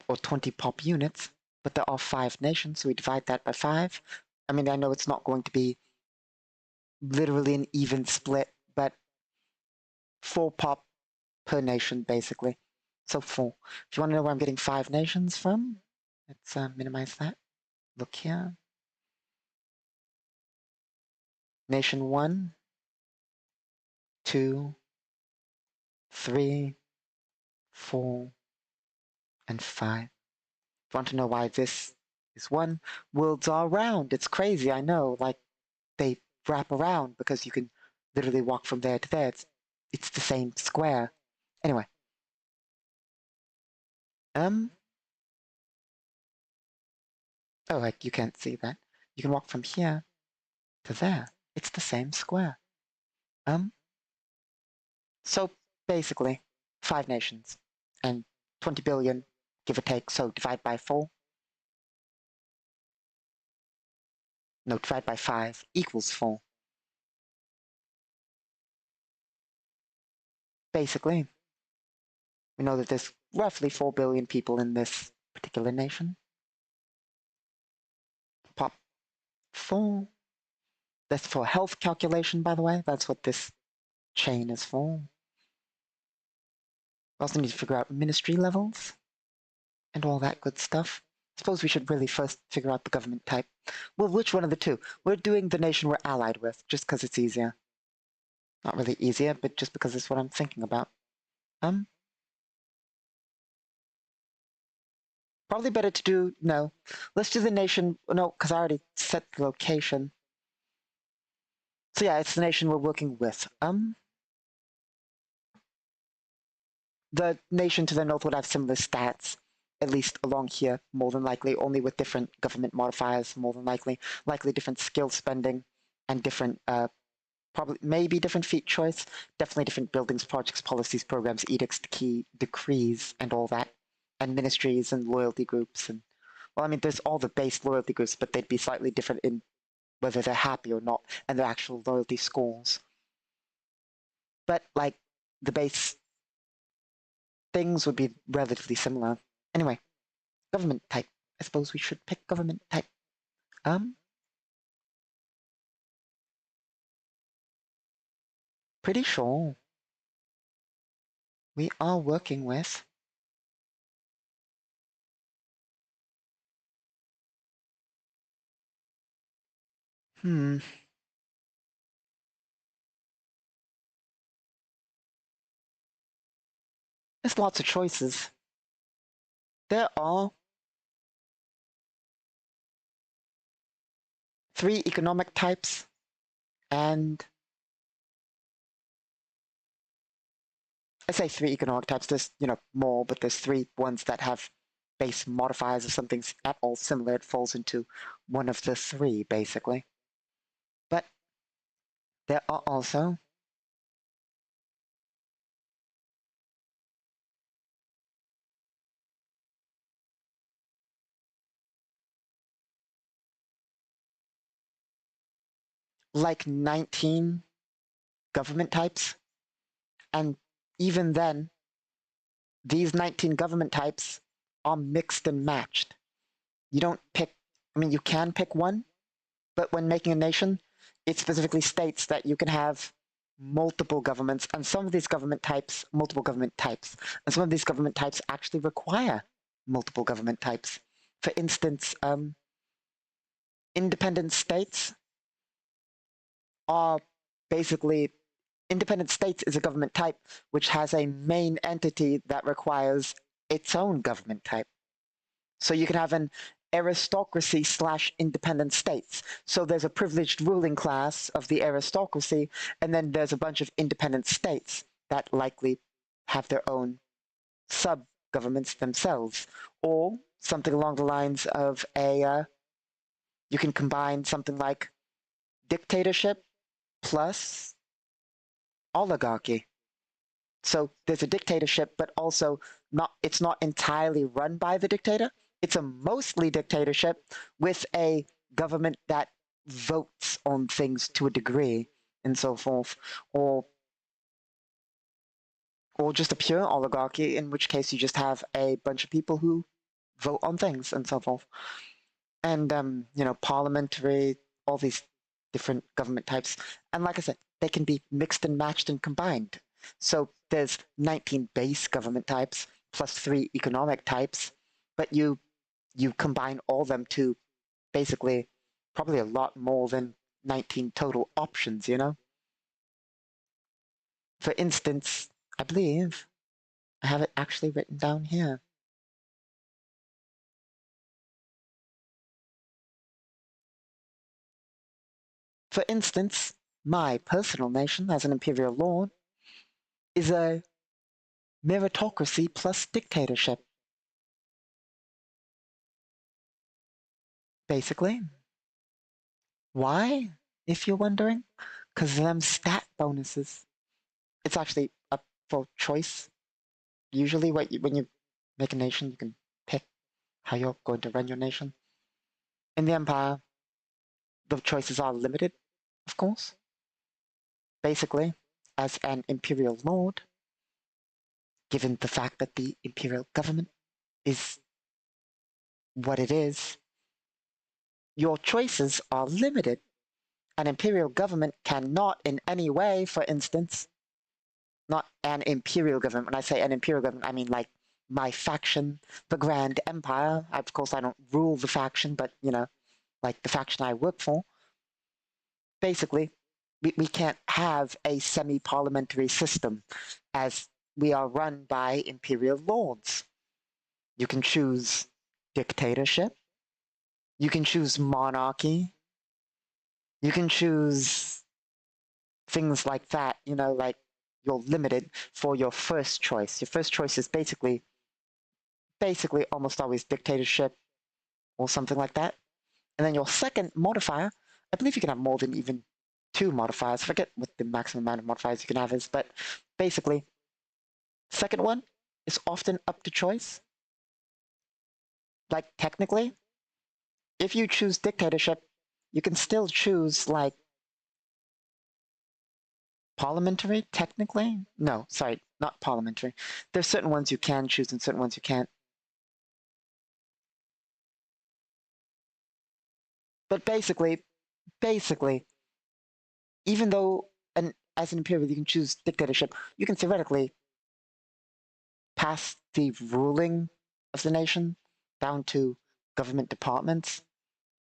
A: Or 20 pop units, but there are 5 nations, so we divide that by 5. I mean, I know it's not going to be literally an even split, but 4 pop per nation, basically. So 4. If you want to know where I'm getting 5 nations from, let's minimize that. Look here. Nation 1, 2, 3, 4, and 5. If you want to know why this is 1, worlds are round. It's crazy, I know. Like, they wrap around because you can literally walk from there to there. It's the same square. Anyway. Oh, like you can't see that. You can walk from here to there. It's the same square. So basically, 5 nations and 20 billion, give or take. So divide by 4. No, divide by 5 equals 4. Basically, we know that there's roughly 4 billion people in this particular nation. Pop 4. That's for health calculation, by the way. That's what this chain is for. We also need to figure out ministry levels and all that good stuff. I suppose we should really first figure out the government type. Well, which one of the two? We're doing the nation we're allied with, just because it's easier. Not really easier, but just because it's what I'm thinking about. Probably better to do, no. Let's do the nation, no, because I already set the location. So yeah, it's the nation we're working with. The nation to the north would have similar stats, at least along here, more than likely, only with different government modifiers, more than likely different skill spending and different, probably maybe different feat choice, definitely different buildings, projects, policies, programs, edicts, key decrees, and all that, and ministries and loyalty groups. And well, I mean, there's all the base loyalty groups, but they'd be slightly different in whether they're happy or not, and their actual loyalty scores. But like the base things would be relatively similar. Anyway, government type. I suppose we should pick government type. Pretty sure we are working with there's lots of choices. There are 3 economic types and I say 3 economic types. There's, more, but there's 3 ones that have base modifiers or something at all similar. It falls into one of the 3, basically. But there are also like 19 government types. And even then, these 19 government types are mixed and matched. You don't pick, I mean, you can pick one, but when making a nation, it specifically states that you can have multiple governments, and some of these government types, multiple government types, and some of these government types actually require multiple government types. For instance, independent states are basically independent states is a government type which has a main entity that requires its own government type. So you can have an aristocracy slash independent states. So there's a privileged ruling class of the aristocracy, and then there's a bunch of independent states that likely have their own sub governments themselves, or something along the lines of you can combine something like dictatorship plus oligarchy. So there's a dictatorship, but also it's not entirely run by the dictator. It's a mostly dictatorship with a government that votes on things to a degree and so forth, or just a pure oligarchy, in which case you just have a bunch of people who vote on things and so forth. And parliamentary, all these different government types. And like I said, they can be mixed and matched and combined. So there's 19 base government types plus 3 economic types, but you combine all them to basically probably a lot more than 19 total options, For instance, I believe I have it actually written down here. For instance, my personal nation as an imperial lord is a meritocracy plus dictatorship, basically. Why, if you're wondering? Because of them stat bonuses. It's actually up for choice. Usually, when you make a nation, you can pick how you're going to run your nation. In the Empire, the choices are limited, of course. Basically, as an imperial lord, given the fact that the imperial government is what it is, your choices are limited. An imperial government cannot in any way, for instance, not an imperial government. When I say an imperial government, I mean like my faction, the Grand Empire. Of course, I don't rule the faction, but, like the faction I work for. Basically, we can't have a semi-parliamentary system as we are run by imperial lords. You can choose dictatorship. You can choose monarchy. You can choose things like that, like you're limited for your first choice. Your first choice is basically almost always dictatorship or something like that. And then your second modifier, I believe you can have more than even 2 modifiers. I forget what the maximum amount of modifiers you can have is, but basically, second one is often up to choice. Like, technically, if you choose dictatorship, you can still choose, like, parliamentary, technically? No, sorry, not parliamentary. There's certain ones you can choose and certain ones you can't. But basically, even though as an imperial you can choose dictatorship, you can theoretically pass the ruling of the nation down to government departments,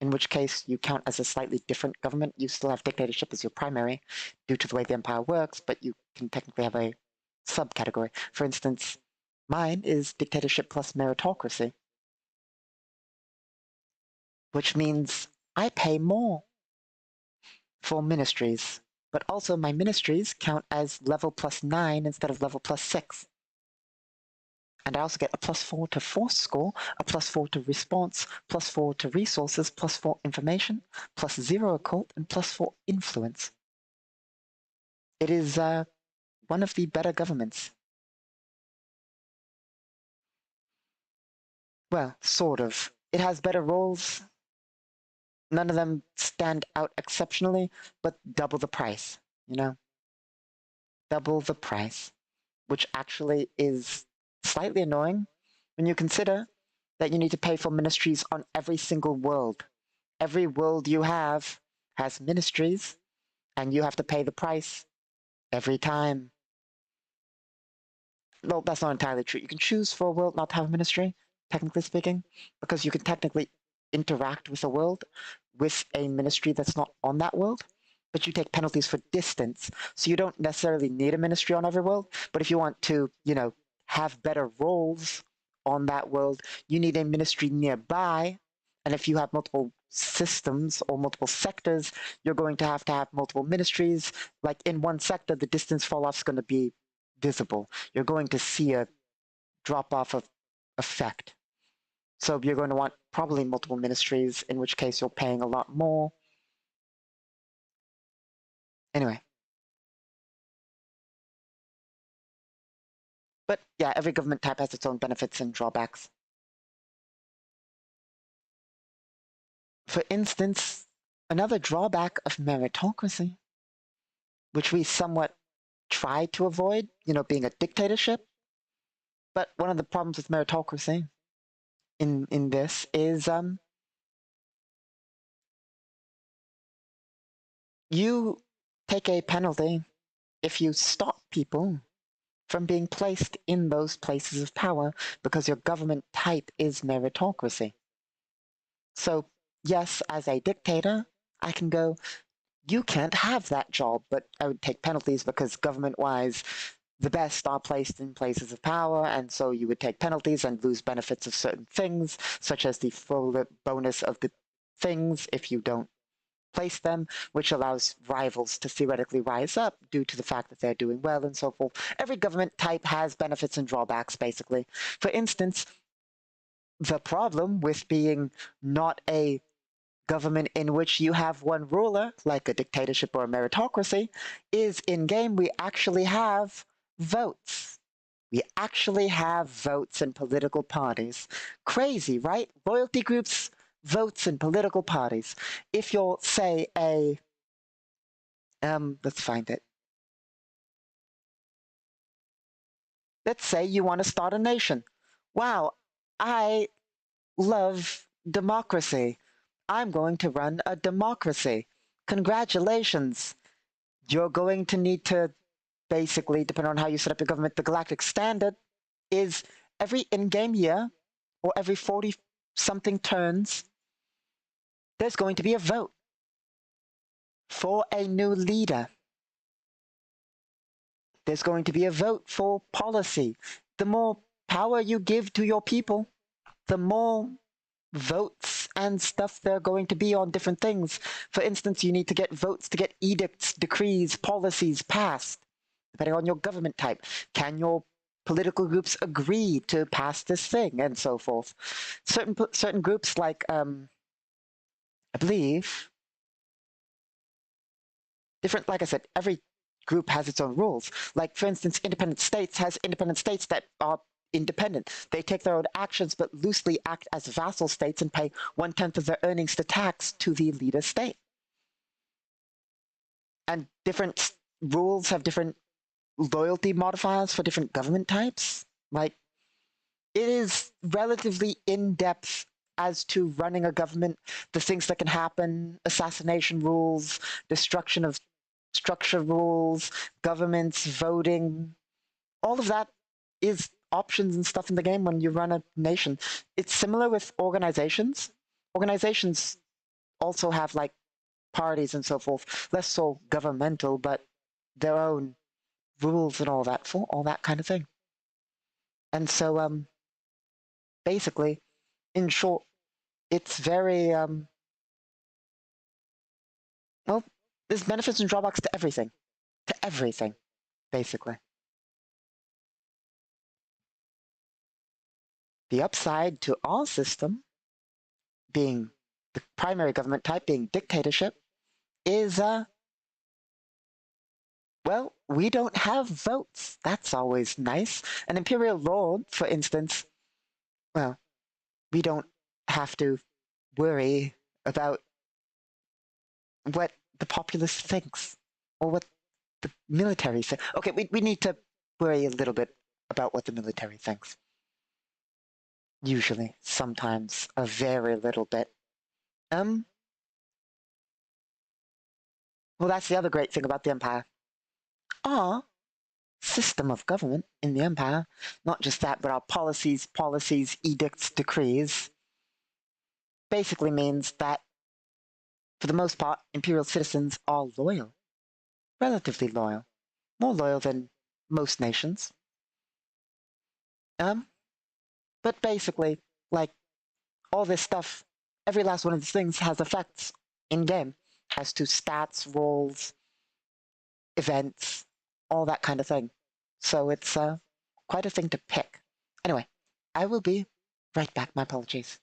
A: in which case you count as a slightly different government. You still have dictatorship as your primary due to the way the empire works, but you can technically have a subcategory. For instance, mine is dictatorship plus meritocracy, which means I pay more for ministries, but also my ministries count as level +9 instead of level +6. And I also get a +4 to force score, a +4 to response, +4 to resources, +4 information, +0 occult, and +4 influence. It is one of the better governments. Well, sort of. It has better roles. None of them stand out exceptionally, but double the price, Double the price, which actually is slightly annoying when you consider that you need to pay for ministries on every single world. Every world you have has ministries, and you have to pay the price every time. Well, that's not entirely true. You can choose for a world not to have a ministry, technically speaking, because you can technically interact with a world with a ministry that's not on that world, but you take penalties for distance. So you don't necessarily need a ministry on every world, but if you want to, have better roles on that world, you need a ministry nearby. And if you have multiple systems or multiple sectors, you're going to have multiple ministries. Like in one sector, the distance fall off is going to be visible. You're going to see a drop off of effect. So you're going to want probably multiple ministries, in which case you're paying a lot more. Anyway. But yeah, every government type has its own benefits and drawbacks. For instance, another drawback of meritocracy, which we somewhat try to avoid, being a dictatorship. But one of the problems with meritocracy in this is you take a penalty if you stop people from being placed in those places of power because your government type is meritocracy. So, yes, as a dictator, I can go, you can't have that job, but I would take penalties because government-wise, the best are placed in places of power, and so you would take penalties and lose benefits of certain things, such as the full bonus of the things if you don't place them, which allows rivals to theoretically rise up due to the fact that they're doing well and so forth. Every government type has benefits and drawbacks, basically. For instance, the problem with being not a government in which you have one ruler, like a dictatorship or a meritocracy, is in-game we actually have votes. We actually have votes in political parties. Crazy, right? Loyalty groups, votes in political parties. If you're, say, let's find it. Let's say you want to start a nation. Wow, I love democracy. I'm going to run a democracy. Congratulations. You're going to need to basically, depending on how you set up your government, the galactic standard is every in-game year or every 40-something turns, there's going to be a vote for a new leader. There's going to be a vote for policy. The more power you give to your people, the more votes and stuff they're going to be on different things. For instance, you need to get votes to get edicts, decrees, policies passed, depending on your government type. Can your political groups agree to pass this thing, and so forth? Certain groups, like I believe different. Like I said, every group has its own rules. Like, for instance, independent states has independent states that are independent. They take their own actions, but loosely act as vassal states and pay 1/10 of their earnings to tax to the leader state. And different rules have different loyalty modifiers for different government types. Like, it is relatively in-depth as to running a government, the things that can happen, assassination rules, destruction of structure rules, governments, voting, all of that is options and stuff in the game when you run a nation. It's similar with organizations. Organizations also have like parties and so forth, less so governmental, but their own rules and all that for all that kind of thing. And so basically, in short, it's very well, there's benefits and drawbacks to everything. To everything, basically. The upside to our system, being the primary government type, being dictatorship, is well, we don't have votes. That's always nice. An imperial lord, for instance, well, we don't have to worry about what the populace thinks or what the military thinks. Okay, we need to worry a little bit about what the military thinks. Usually, sometimes, a very little bit. Well, that's the other great thing about the Empire. Our system of government in the Empire, not just that, but our policies, edicts, decrees, basically means that, for the most part, Imperial citizens are loyal. Relatively loyal. More loyal than most nations. But basically, like, all this stuff, every last one of these things has effects in-game as to stats, rolls, events, all that kind of thing. So it's quite a thing to pick. Anyway, I will be right back. My apologies.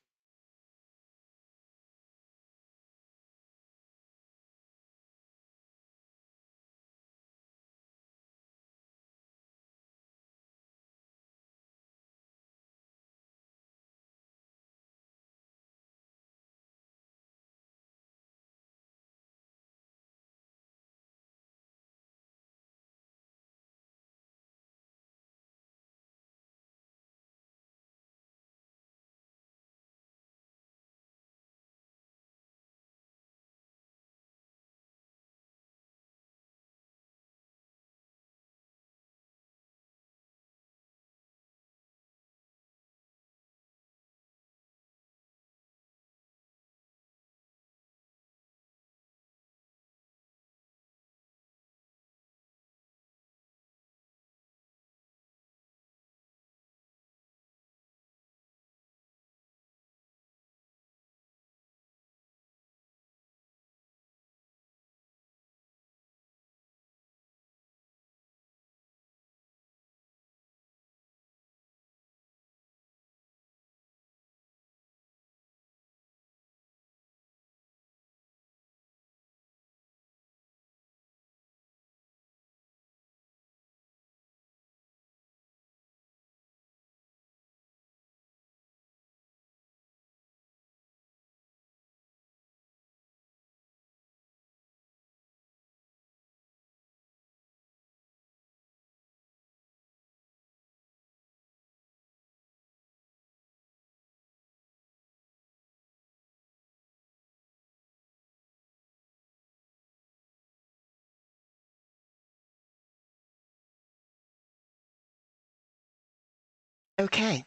A: Okay.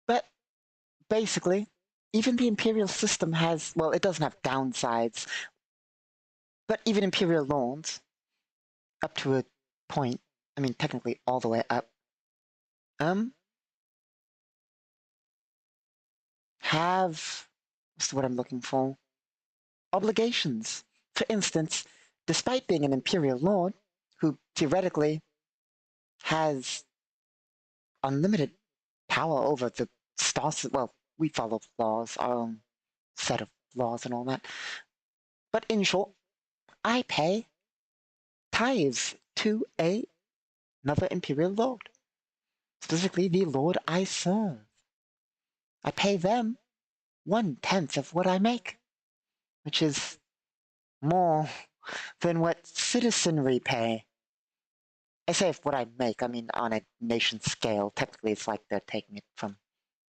A: But basically, even the Imperial system has, well, it doesn't have downsides, but even Imperial lords, up to a point, I mean, technically all the way up, have, what's the word I'm looking for? Obligations. For instance, despite being an imperial lord who theoretically has unlimited power over the stars, well, we follow laws, our own set of laws and all that. But in short, I pay tithes to another imperial lord, specifically the lord I serve. I pay them 1/10 of what I make, which is more than what citizenry pay. I say what I make, I mean on a nation scale. Technically, it's like they're taking it from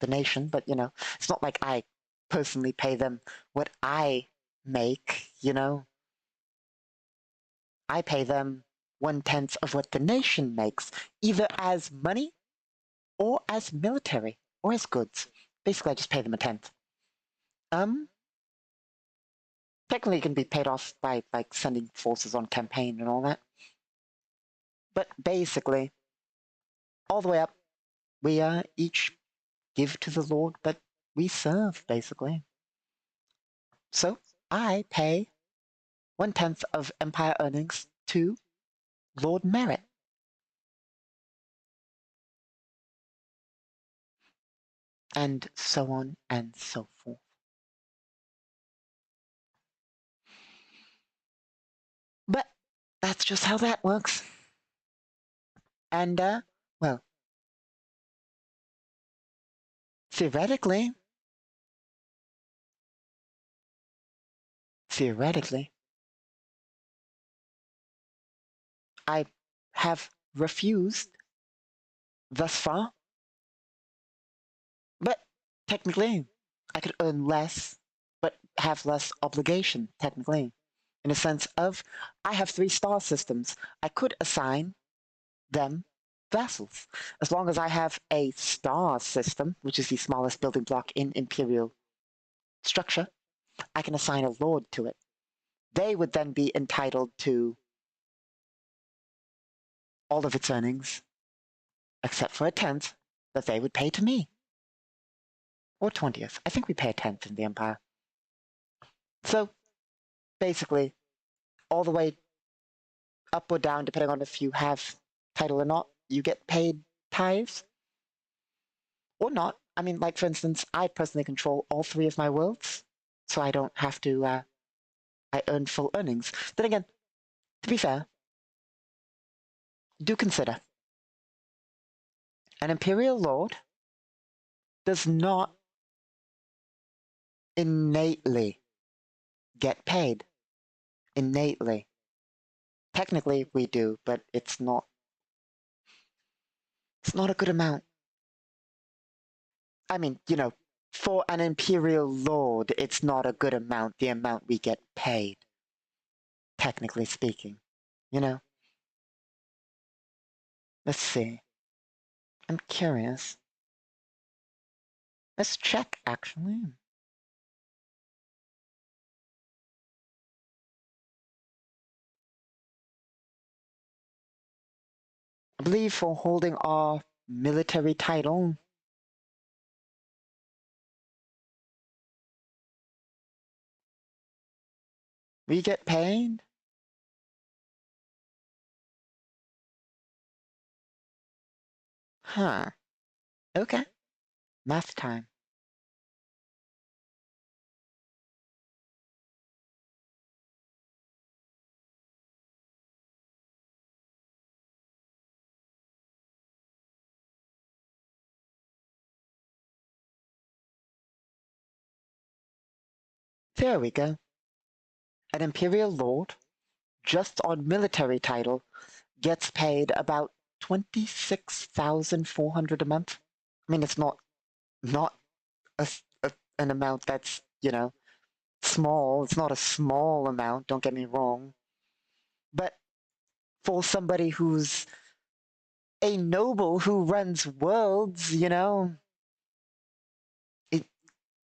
A: the nation, but it's not like I personally pay them what I make, I pay them 1/10 of what the nation makes, either as money or as military or as goods. Basically, I just pay them 1/10. Technically, it can be paid off by like sending forces on campaign and all that. But basically, all the way up, we each give to the Lord that we serve, basically. So I pay 1/10 of Empire earnings to Lord Merit. And so on and so forth. But that's just how that works. And, well, theoretically, I have refused thus far. But technically, I could earn less, but have less obligation, technically. In a sense of, I have 3 star systems. I could assign them vassals. As long as I have a star system, which is the smallest building block in Imperial structure, I can assign a lord to it. They would then be entitled to all of its earnings, except for 1/10 that they would pay to me. Or 20th. I think we pay 1/10 in the Empire. So, basically, all the way up or down, depending on if you have title or not, you get paid tithes. Or not. I mean, like, for instance, I personally control all 3 of my worlds, so I don't have to, I earn full earnings. Then again, to be fair, do consider, an Imperial Lord does not innately get paid. Innately. Technically, we do, but it's not a good amount. I mean, for an Imperial Lord, it's not a good amount, the amount we get paid. Technically speaking, Let's see. I'm curious. Let's check, actually. I believe for holding our military title, we get paid. Huh. Okay. Math time. There we go. An Imperial Lord, just on military title, gets paid about 26,400 a month. I mean, it's not an amount that's, small. It's not a small amount, don't get me wrong. But for somebody who's a noble who runs worlds,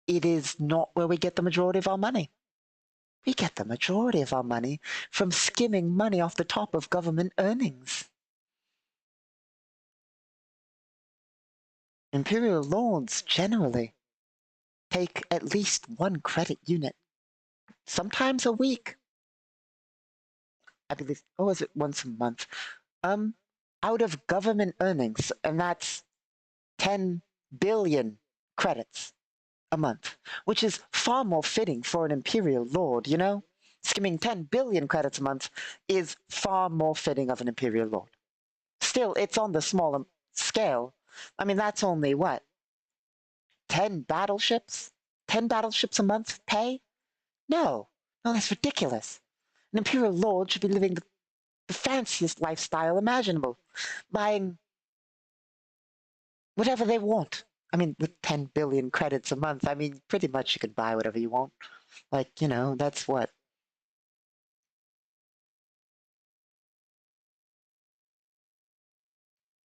A: it is not where we get the majority of our money. We get the majority of our money from skimming money off the top of government earnings. Imperial lords, generally, take at least one credit unit, sometimes a week. I believe, or was it once a month? Um, Out of government earnings, and that's 10 billion credits a month, which is far more fitting for an imperial lord, you know? Skimming 10 billion credits a month is far more fitting of an imperial lord. Still, it's on the smaller scale. I mean, that's only what? 10 battleships? 10 battleships a month pay? No. No, that's ridiculous. An imperial lord should be living the fanciest lifestyle imaginable, buying whatever they want. I mean, with 10 billion credits a month, I mean, pretty much you can buy whatever you want. Like, you know, that's what?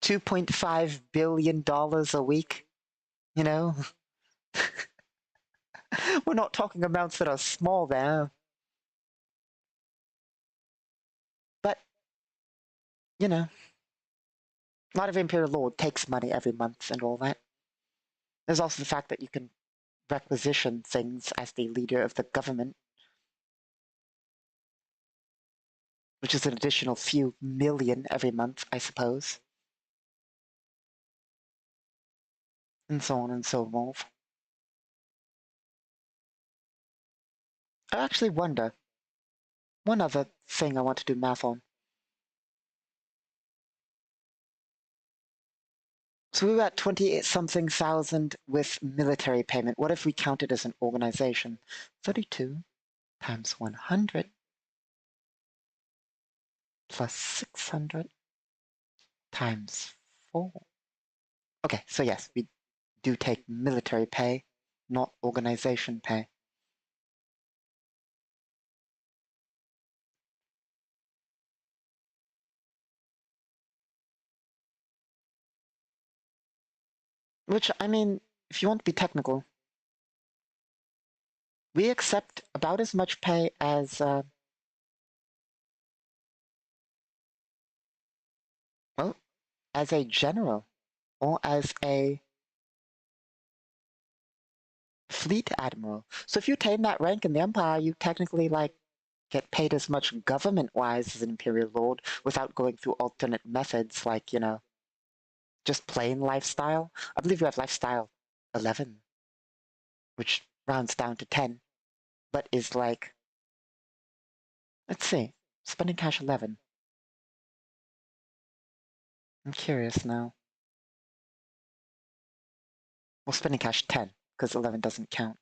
A: $2.5 billion a week, you know? We're not talking amounts that are small there. But, you know, a lot of Imperial Lord takes money every month and all that. There's also the fact that you can requisition things as the leader of the government, which is an additional few million every month, I suppose. And so on and so forth. I actually wonder, one other thing I want to do math on. So we were at 20-something thousand with military payment. What if we count it as an organization? 32 times 100 plus 600 times 4. Okay, so yes, we do take military pay, not organization pay. Which, I mean, if you want to be technical, we accept about as much pay as, well, as a general or as a fleet admiral. So if you attain that rank in the Empire, you technically, like, get paid as much government-wise as an Imperial Lord without going through alternate methods like, you know, just plain lifestyle. I believe you have lifestyle 11, which rounds down to 10, but is like, let's see, spending cash 11. I'm curious now. Well, spending cash 10, because 11 doesn't count.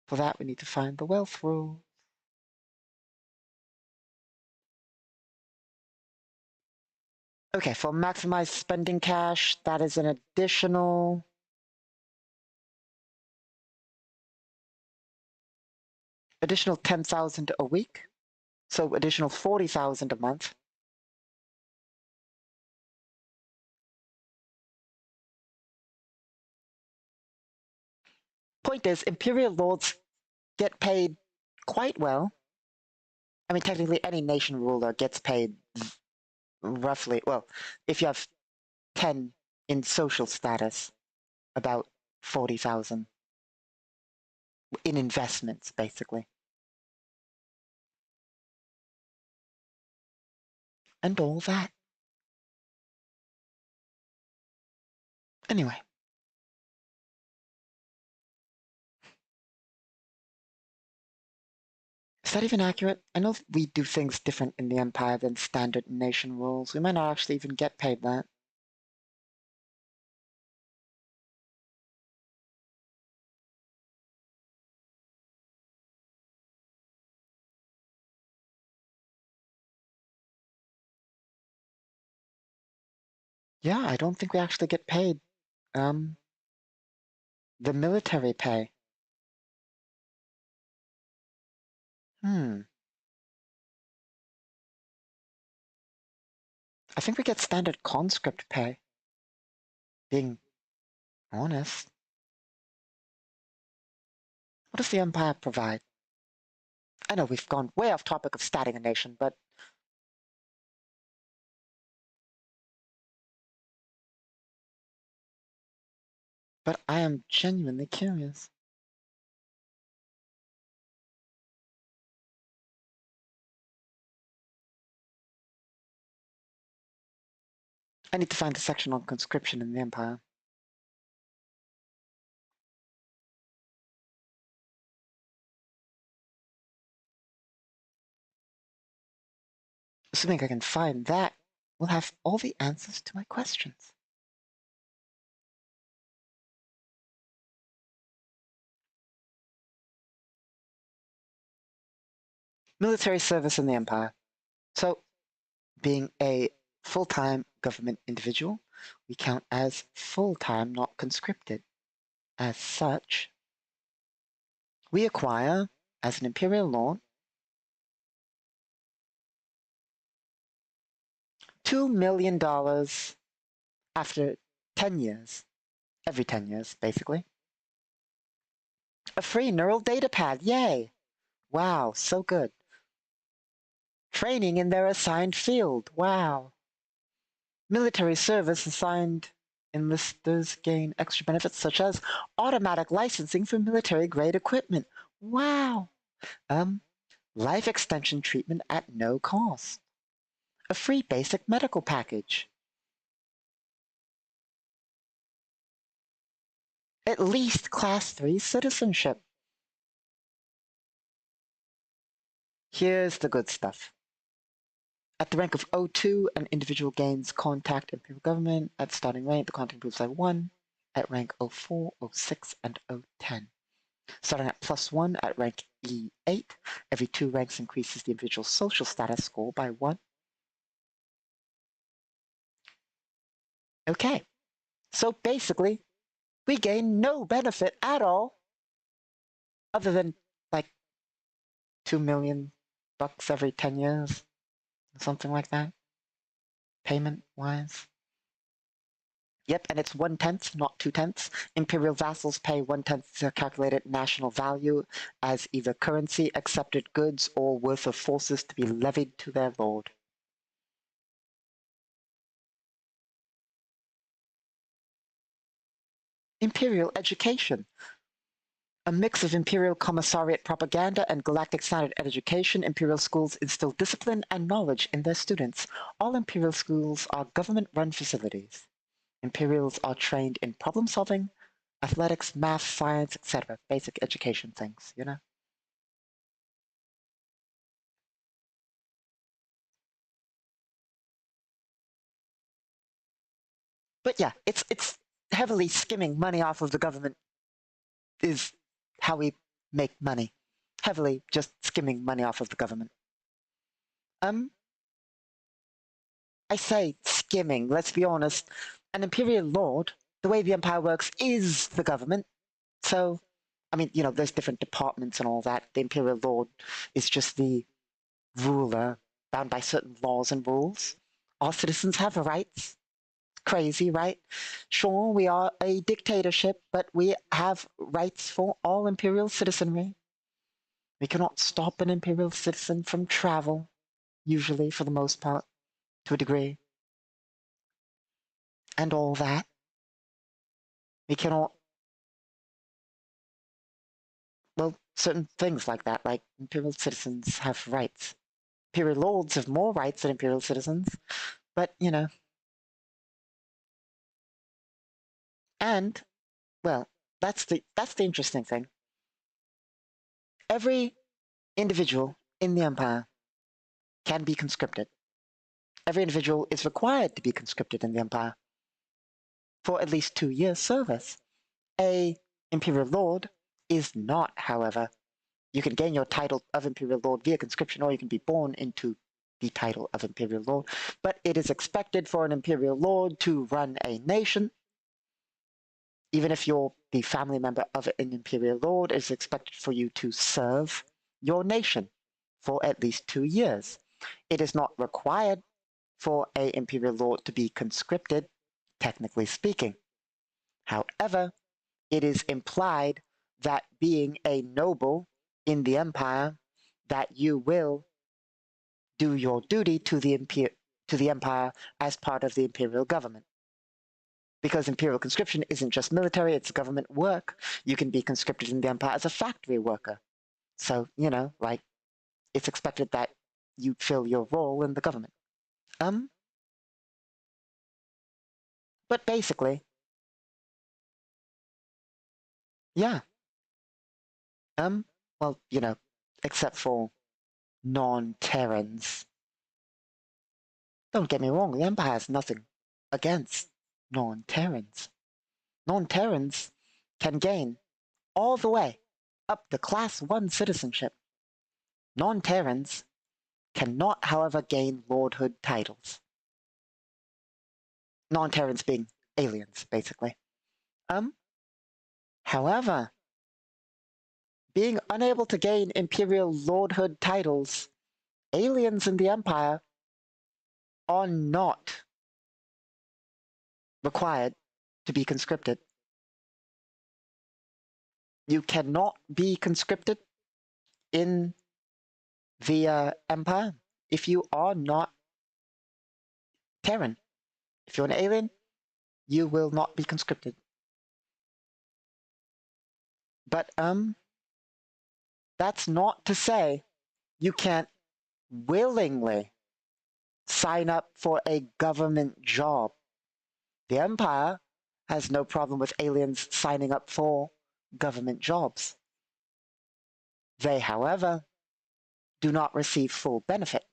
A: For that, we need to find the wealth rule. Okay, for maximized spending cash, that is an additional 10,000 a week. So additional 40,000 a month. Point is, Imperial Lords get paid quite well. I mean, technically, any nation ruler gets paid roughly, well, if you have 10 in social status, about 40,000 in investments, basically. And all that. Anyway. Is that even accurate? I know we do things different in the Empire than standard nation rules. We might not actually even get paid that. Yeah, I don't think we actually get paid. The military pay. Hmm. I think we get standard conscript pay. Being honest. What does the Empire provide? I know we've gone way off topic of starting a nation, but But I am genuinely curious. I need to find the section on conscription in the Empire. Assuming I can find that, we'll have all the answers to my questions. Military service in the Empire. So, being a full-time government individual, we count as full-time, not conscripted. As such, we acquire, as an imperial lord, $2 million after 10 years. Every 10 years, basically. A free neural data pad, yay! Wow, so good. Training in their assigned field, wow. Military service assigned enlisters gain extra benefits such as automatic licensing for military-grade equipment. Wow. Life extension treatment at no cost. A free basic medical package. At least Class 3 citizenship. Here's the good stuff. At the rank of O2, an individual gains contact imperial government. At starting rank, the contact improves by 1. At rank O4, O6, and O10. Starting at +1 at rank E8, every 2 ranks increases the individual's social status score by 1. Okay, so basically, we gain no benefit at all, other than like $2 million every 10 years, something like that, payment-wise. Yep, and it's 1/10, not 2/10. Imperial vassals pay 1/10 their calculated national value as either currency, accepted goods, or worth of forces to be levied to their lord. Imperial education. A mix of Imperial Commissariat propaganda and Galactic Standard education, Imperial schools instill discipline and knowledge in their students. All Imperial schools are government-run facilities. Imperials are trained in problem-solving, athletics, math, science, etc. Basic education things, you know? But yeah, it's heavily skimming money off of the government is how we make money. Heavily just skimming money off of the government. I say skimming, let's be honest. An imperial lord, the way the empire works, is the government. So, I mean, you know, there's different departments and all that. The imperial lord is just the ruler bound by certain laws and rules. All citizens have rights. Crazy, right? Sure, we are a dictatorship, but we have rights for all imperial citizenry. We cannot stop an imperial citizen from travel, usually, for the most part, to a degree. And all that. We cannot, well, certain things like that, like imperial citizens have rights. Imperial lords have more rights than imperial citizens, but, you know. And, well, that's the interesting thing. Every individual in the empire can be conscripted. Every individual is required to be conscripted in the empire for at least 2 years service. A imperial lord is not, however. You can gain your title of imperial lord via conscription, or you can be born into the title of imperial lord. But it is expected for an imperial lord to run a nation. Even if you're the family member of an imperial lord, it is expected for you to serve your nation for at least 2 years. It is not required for a imperial lord to be conscripted, technically speaking. However, it is implied that being a noble in the empire, that you will do your duty to the empire as part of the imperial government. Because imperial conscription isn't just military, it's government work. You can be conscripted in the empire as a factory worker. So, like, it's expected that you fill your role in the government. But basically, yeah. Well, except for non-Terrans. Don't get me wrong, the Empire has nothing against non-Terrans. Non-Terrans can gain all the way up to Class 1 citizenship. Non-Terrans cannot, however, gain lordhood titles. Non-Terrans being aliens, basically. However, being unable to gain imperial lordhood titles, aliens in the Empire are not required to be conscripted. You cannot be conscripted in the Empire if you are not Terran. If you're an alien, you will not be conscripted. But that's not to say you can't willingly sign up for a government job. The Empire has no problem with aliens signing up for government jobs. They, however, do not receive full benefit.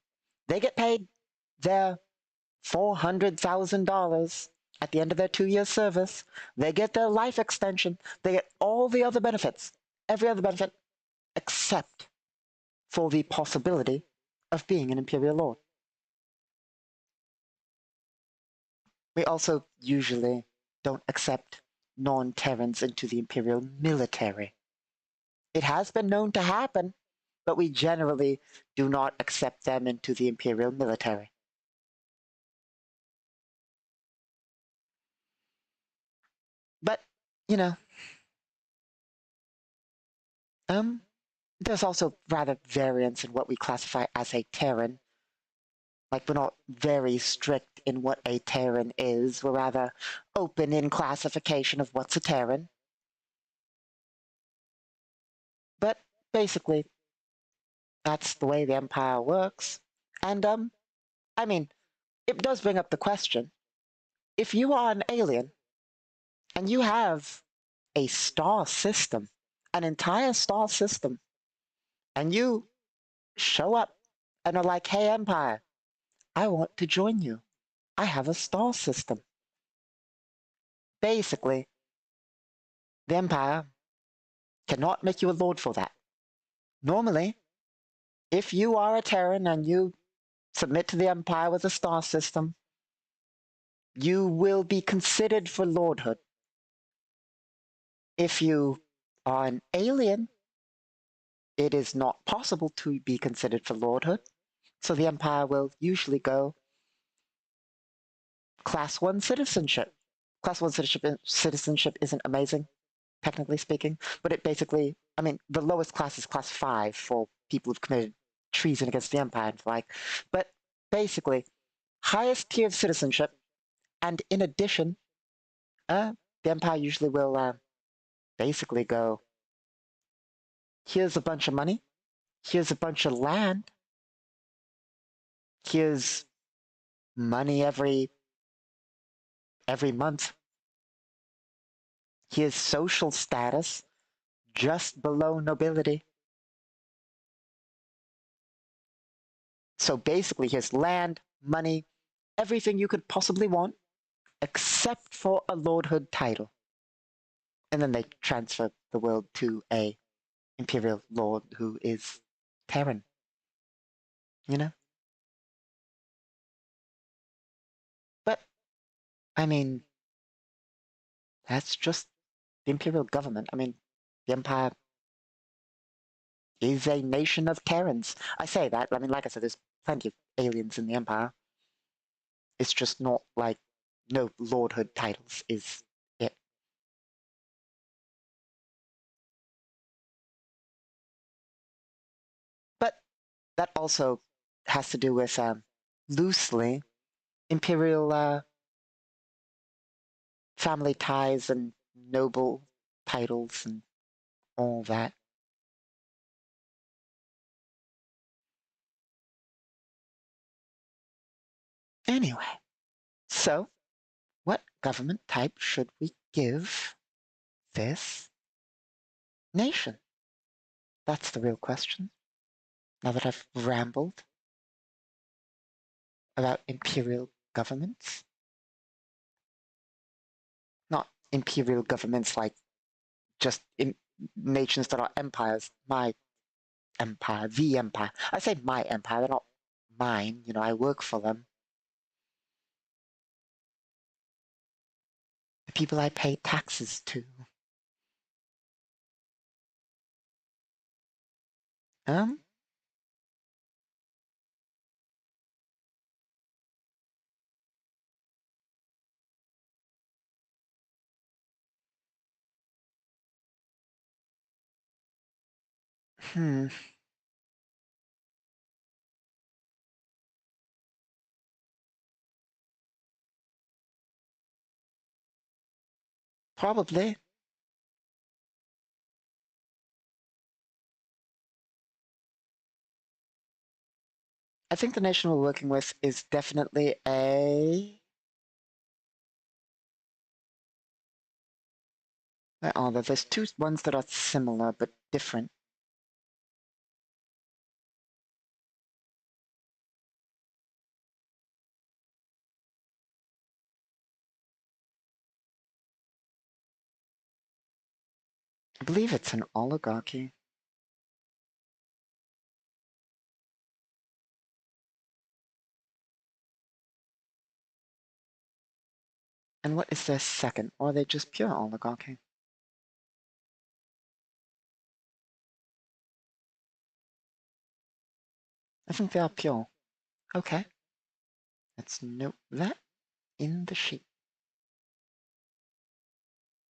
A: They get paid their $400,000 at the end of their 2-year service. They get their life extension. They get all the other benefits, every other benefit, except for the possibility of being an Imperial Lord. We also usually don't accept non-Terrans into the Imperial military. It has been known to happen, but we generally do not accept them into the Imperial military. But, there's also rather variance in what we classify as a Terran. Like, we're not very strict in what a Terran is. We're rather open in classification of what's a Terran. But basically, that's the way the Empire works. And, it does bring up the question. If you are an alien, and you have a star system, an entire star system, and you show up and are like, hey, Empire, I want to join you. I have a star system. Basically, the Empire cannot make you a lord for that. Normally, if you are a Terran and you submit to the Empire with a star system, you will be considered for lordhood. If you are an alien, it is not possible to be considered for lordhood, so the Empire will usually go Class 1 citizenship. Class 1 citizenship isn't amazing, technically speaking, but it basically, the lowest class is Class 5 for people who've committed treason against the Empire and the like. But basically, highest tier of citizenship, and in addition, the Empire usually will basically go, here's a bunch of money, here's a bunch of land, here's money every month, here's social status just below nobility. So basically, here's land, money, everything you could possibly want, except for a lordhood title. And then they transfer the world to a Imperial Lord who is Terran. But, that's just the Imperial government. The Empire is a nation of Terrans. I say that, like I said, there's plenty of aliens in the Empire. It's just not like no lordhood titles is it. But that also has to do with loosely Imperial family ties and noble titles and all that. Anyway, so what government type should we give this nation? That's the real question. Now that I've rambled about imperial governments, not imperial governments like just in nations that are empires. My empire, the empire. I say my empire, they're not mine. You know, I work for them. The people I pay taxes to. Um, hmm, probably. I think the nation we're working with is definitely a. Where are there? There's two ones that are similar but different. I believe it's an oligarchy. And what is their second? Or are they just pure oligarchy? I think they are pure. Okay. Let's note that in the sheet.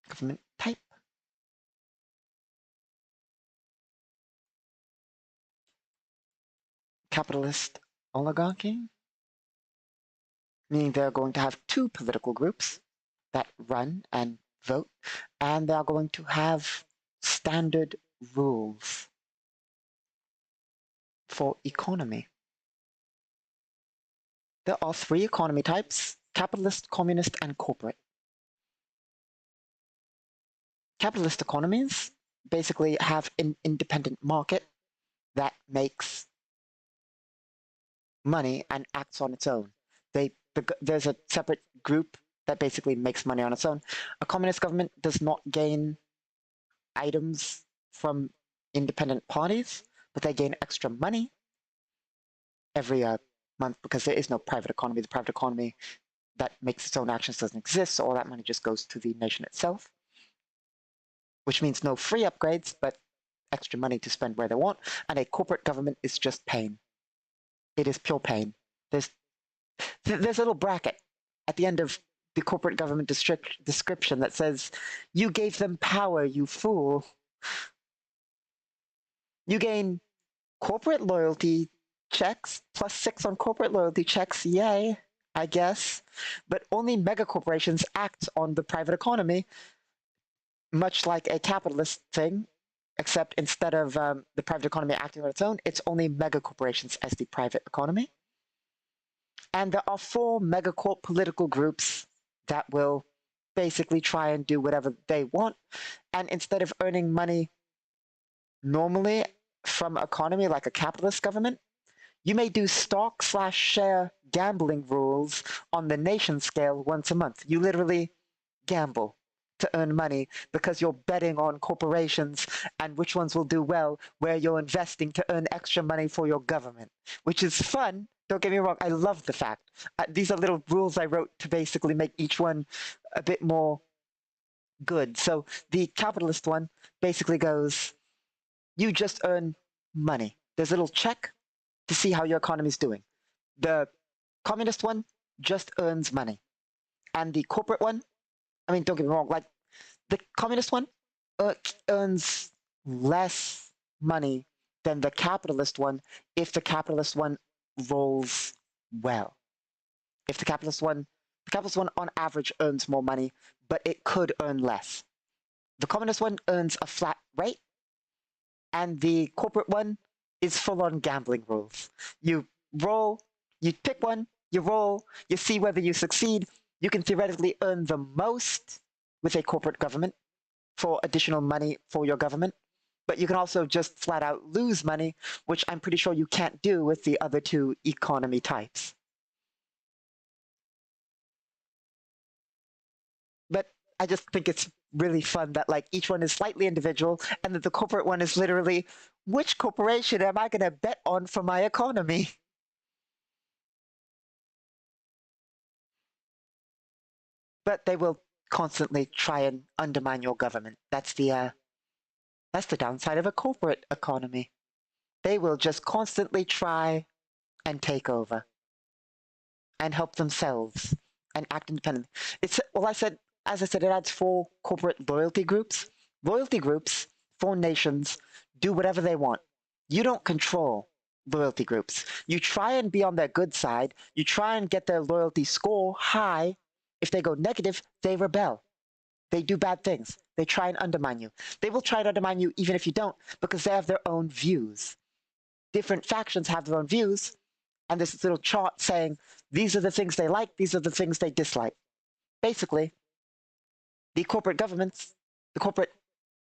A: Government type. Capitalist oligarchy. Meaning they're going to have two political groups that run and vote, and they are going to have standard rules for economy. There are three economy types: capitalist, communist, and corporate. Capitalist economies basically have an independent market that makes money and acts on its own. There's a separate group that basically makes money on its own. A communist government does not gain items from independent parties, but they gain extra money every month because there is no private economy. The private economy that makes its own actions doesn't exist, so all that money just goes to the nation itself, which means no free upgrades, but extra money to spend where they want. And a corporate government is just pain. It is pure pain. There's a little bracket at the end of the corporate government description that says, "You gave them power, you fool. You gain corporate loyalty checks, +6 on corporate loyalty checks, yay, I guess. But only mega corporations act on the private economy, much like a capitalist thing, except instead of the private economy acting on its own, it's only mega corporations as the private economy. And there are 4 megacorp political groups that will basically try and do whatever they want. And instead of earning money normally from economy like a capitalist government, you may do stock/share gambling rules on the nation scale once a month. You literally gamble to earn money because you're betting on corporations and which ones will do well, where you're investing to earn extra money for your government, which is fun. Don't get me wrong, I love the fact. These are little rules I wrote to basically make each one a bit more good. So the capitalist one basically goes, you just earn money. There's a little check to see how your economy is doing. The communist one just earns money. And the corporate one, I mean, don't get me wrong, like the communist one earns less money than the capitalist one if the capitalist one rolls well. If the capitalist one The capitalist one, on average, earns more money, but it could earn less. The communist one earns a flat rate, and the corporate one is full on gambling rules. You roll, you pick one, you roll, you see whether you succeed. You can theoretically earn the most with a corporate government for additional money for your government, but you can also just flat out lose money, which I'm pretty sure you can't do with the other two economy types. But I just think it's really fun that like each one is slightly individual, and that the corporate one is literally, which corporation am I going to bet on for my economy? But they will constantly try and undermine your government. That's the downside of a corporate economy. They will just constantly try and take over and help themselves and act independently. It's well, as I said, it adds 4 corporate loyalty groups. Loyalty groups for nations do whatever they want. You don't control loyalty groups. You try and be on their good side. You try and get their loyalty score high. If they go negative, they rebel. They do bad things. They try and undermine you. They will try to undermine you even if you don't, because they have their own views. Different factions have their own views, and there's this little chart saying these are the things they like, these are the things they dislike. Basically, the corporate governments, the corporate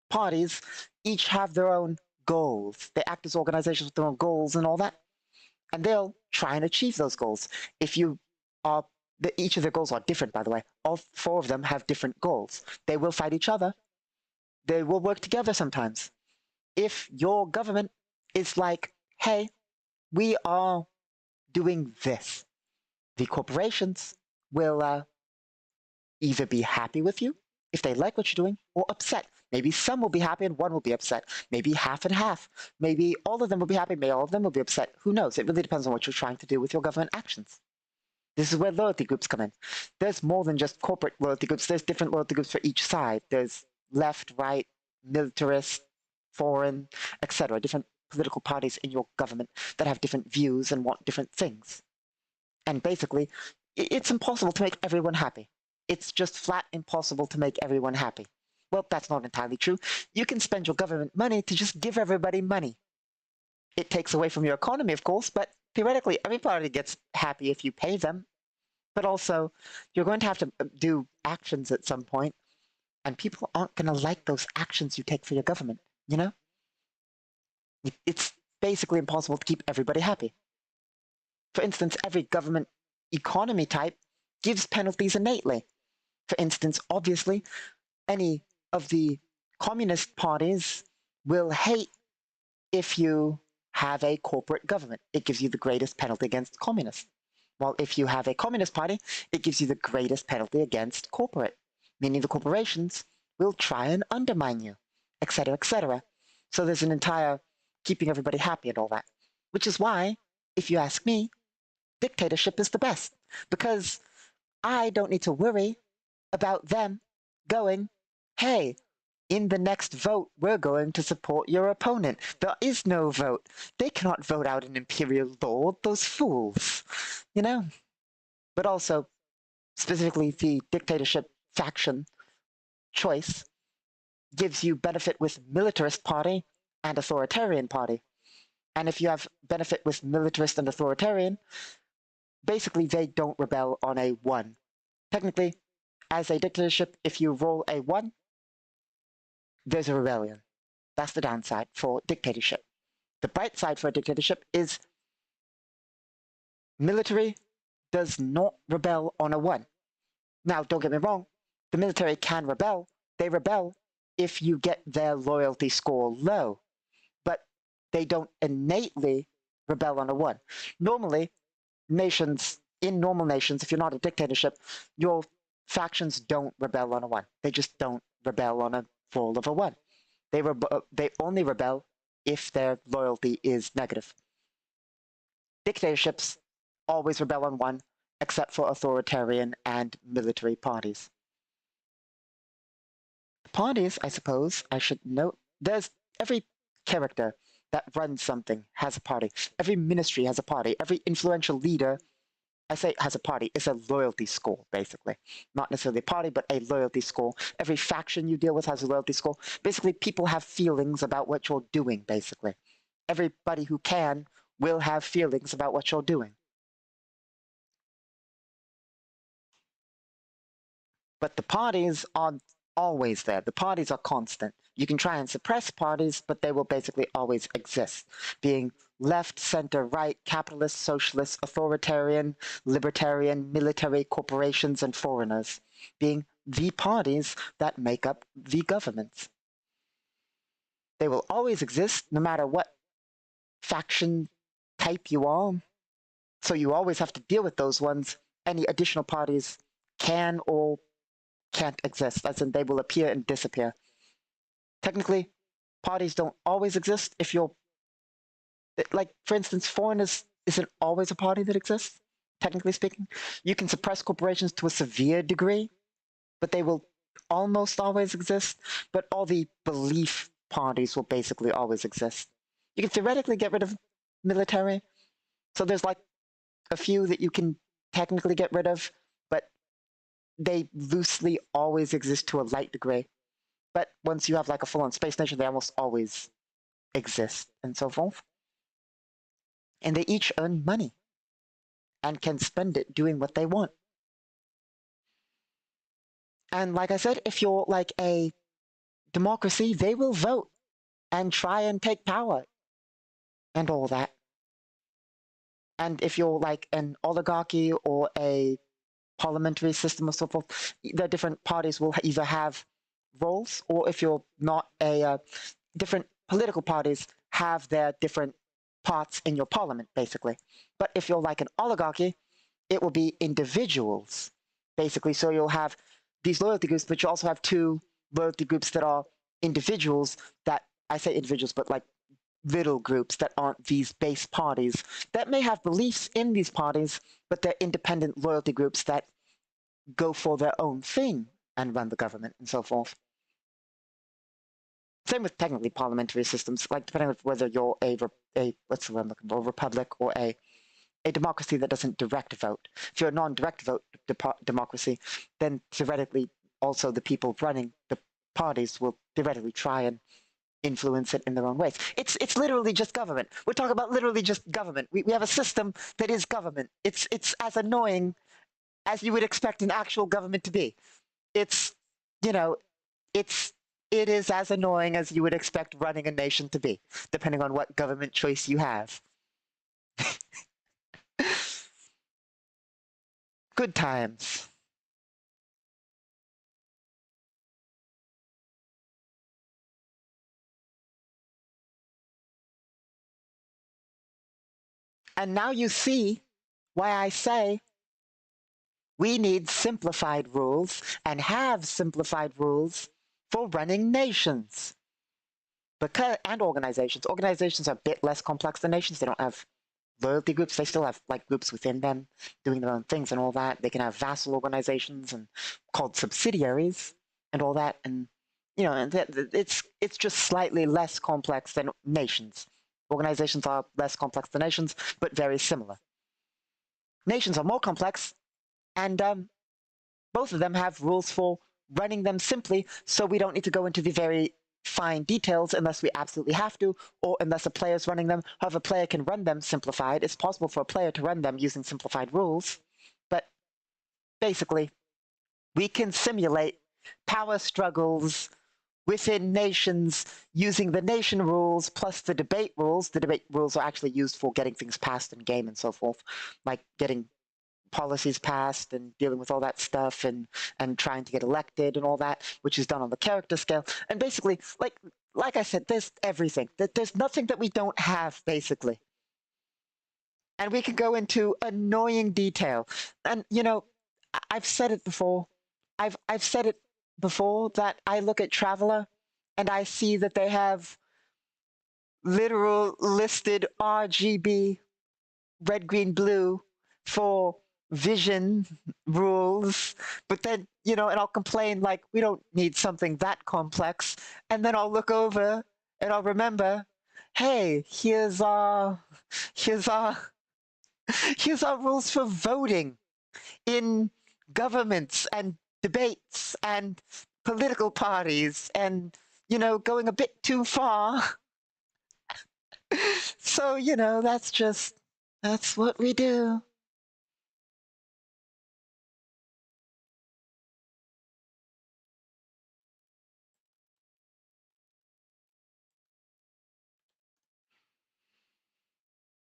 A: parties, each have their own goals. They act as organizations with their own goals and all that, and they'll try and achieve those goals. If you are each of their goals are different, by the way. All 4 of them have different goals. They will fight each other. They will work together sometimes. If your government is like, hey, we are doing this, the corporations will either be happy with you if they like what you're doing, or upset. Maybe some will be happy and one will be upset. Maybe half and half. Maybe all of them will be happy, maybe all of them will be upset. Who knows? It really depends on what you're trying to do with your government actions. This is where loyalty groups come in. There's more than just corporate loyalty groups. There's different loyalty groups for each side. There's left, right, militarist, foreign, etc. Different political parties in your government that have different views and want different things. And basically, it's impossible to make everyone happy. It's just flat impossible to make everyone happy. Well, that's not entirely true. You can spend your government money to just give everybody money. It takes away from your economy, of course, but theoretically, everybody gets happy if you pay them. But also, you're going to have to do actions at some point, and people aren't going to like those actions you take for your government, you know? It's basically impossible to keep everybody happy. For instance, every government economy type gives penalties innately. For instance, obviously, any of the communist parties will hate if you have a corporate government. It gives you the greatest penalty against communists. While if you have a communist party, it gives you the greatest penalty against corporate, meaning the corporations will try and undermine you, etc., etc. So there's an entire keeping everybody happy and all that. Which is why, if you ask me, dictatorship is the best, because I don't need to worry about them going, hey, in the next vote, we're going to support your opponent. There is no vote. They cannot vote out an imperial lord, those fools, you know? But also, specifically, the dictatorship faction choice gives you benefit with militarist party and authoritarian party. And if you have benefit with militarist and authoritarian, basically they don't rebel on a 1. Technically, as a dictatorship, if you roll a 1, there's a rebellion. That's the downside for dictatorship. The bright side for a dictatorship is military does not rebel on a 1. Now, don't get me wrong, the military can rebel. They rebel if you get their loyalty score low, but they don't innately rebel on a 1. Normally, in normal nations, if you're not a dictatorship, your factions don't rebel on a 1. They just don't rebel on a roll of a 1. They only rebel if their loyalty is negative. Dictatorships always rebel on 1, except for authoritarian and military parties. Parties, I suppose, I should note, there's every character that runs something has a party. Every ministry has a party. Every influential leader I say has a party, is a loyalty score, basically. Not necessarily a party, but a loyalty score. Every faction you deal with has a loyalty score. Basically, people have feelings about what you're doing, basically. Everybody who can will have feelings about what you're doing. But the parties are always there. The parties are constant. You can try and suppress parties, but they will basically always exist, being left, center, right, capitalist, socialist, authoritarian, libertarian, military, corporations, and foreigners, being the parties that make up the governments. They will always exist no matter what faction type you are. So you always have to deal with those ones. Any additional parties can or can't exist, as in they will appear and disappear. Technically, parties don't always exist if you're, like, for instance, foreigners isn't always a party that exists, technically speaking. You can suppress corporations to a severe degree, but they will almost always exist. But all the belief parties will basically always exist. You can theoretically get rid of military. So there's like a few that you can technically get rid of, but they loosely always exist to a light degree. But once you have like a full-on space nation, they almost always exist and so forth. And they each earn money and can spend it doing what they want. And like I said, if you're like a democracy, they will vote and try and take power and all that. And if you're like an oligarchy or a parliamentary system or so forth, the different parties will either have roles, or if you're not a different political parties have their different parts in your parliament, basically. But if you're like an oligarchy, it will be individuals, basically. So you'll have these loyalty groups, but you also have two loyalty groups that are individuals that, I say individuals, but like little groups that aren't these base parties that may have beliefs in these parties, but they're independent loyalty groups that go for their own thing and run the government and so forth. Same with technically parliamentary systems, like depending on whether you're a what's the word I'm looking for, republic or a democracy that doesn't direct vote. If you're a non-direct vote democracy, then theoretically also the people running the parties will theoretically try and influence it in their own ways. It's literally just government. We're talking about literally just government. We have a system that is government. It's as annoying as you would expect an actual government to be. It's, you know, it is as annoying as you would expect running a nation to be, depending on what government choice you have. Good times. And now you see why I say we need simplified rules and have simplified rules for running nations. And organizations. Organizations are a bit less complex than nations. They don't have loyalty groups. They still have like groups within them doing their own things and all that. They can have vassal organizations and called subsidiaries and all that. And you know, it's just slightly less complex than nations. Organizations are less complex than nations, but very similar. Nations are more complex, and both of them have rules for running them simply, so we don't need to go into the very fine details unless we absolutely have to, or unless a player is running them. However, a player can run them simplified. It's possible for a player to run them using simplified rules, but basically, we can simulate power struggles within nations using the nation rules plus the debate rules. The debate rules are actually used for getting things passed in game and so forth, like getting policies passed and dealing with all that stuff and trying to get elected and all that, which is done on the character scale. And basically, like I said, there's everything. There's nothing that we don't have, basically. And we can go into annoying detail. And, you know, I've said it before. I've said it before that I look at Traveler and I see that they have literal listed RGB, red, green, blue, for vision rules, but then, you know, and I'll complain like, we don't need something that complex. And then I'll look over and I'll remember, hey, here's our Here's our rules for voting in governments and debates and political parties and, going a bit too far. So, that's what we do.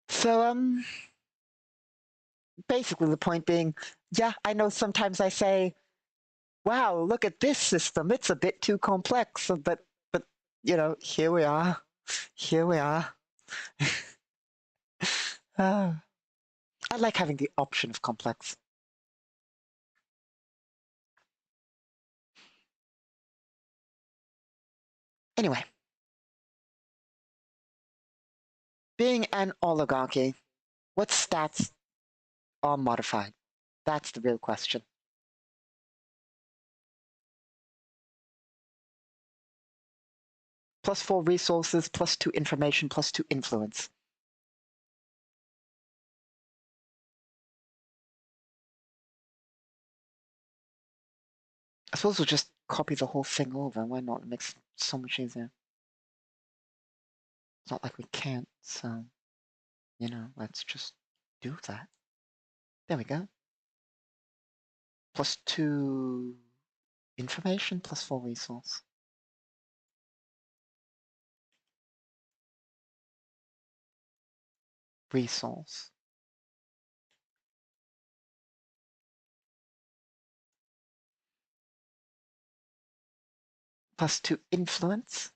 A: So, basically the point being, yeah, I know sometimes I say, wow, look at this system. It's a bit too complex, but here we are. Here we are. I like having the option of complex. Anyway, being an oligarchy, what stats are modified? That's the real question. +4 resources, +2 information, +2 influence. I suppose we'll just copy the whole thing over. Why not? It makes it so much easier. It's not like we can't, so, let's just do that. There we go. +2 information, +4 resource. Resource. +2 influence.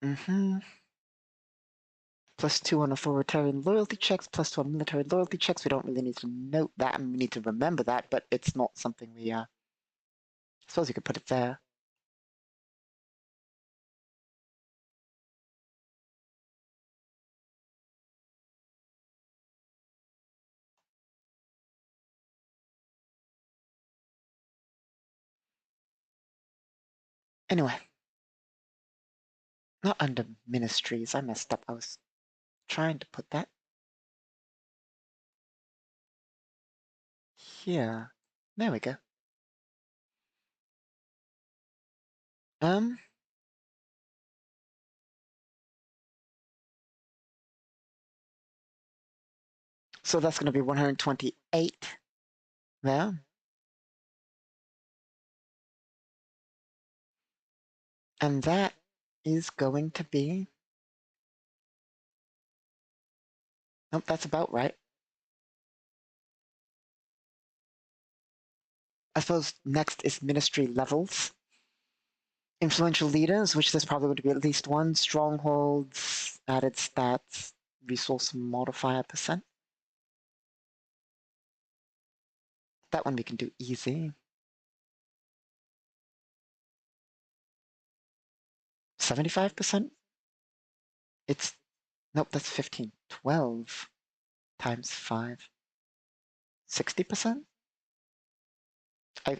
A: +2 on authoritarian loyalty checks, +2 on military loyalty checks. We don't really need to note that, and we need to remember that, but it's not something we, I suppose you could put it there. Anyway. Not under ministries. I messed up. I was trying to put that here. There we go. So that's going to be 128 there. And that is going to be... Nope, that's about right. I suppose next is ministry levels. Influential leaders, which there's probably going to be at least one. Strongholds, added stats, resource modifier %. That one we can do easy. 75%? It's... Nope, that's 15. 12 times 5. 60%?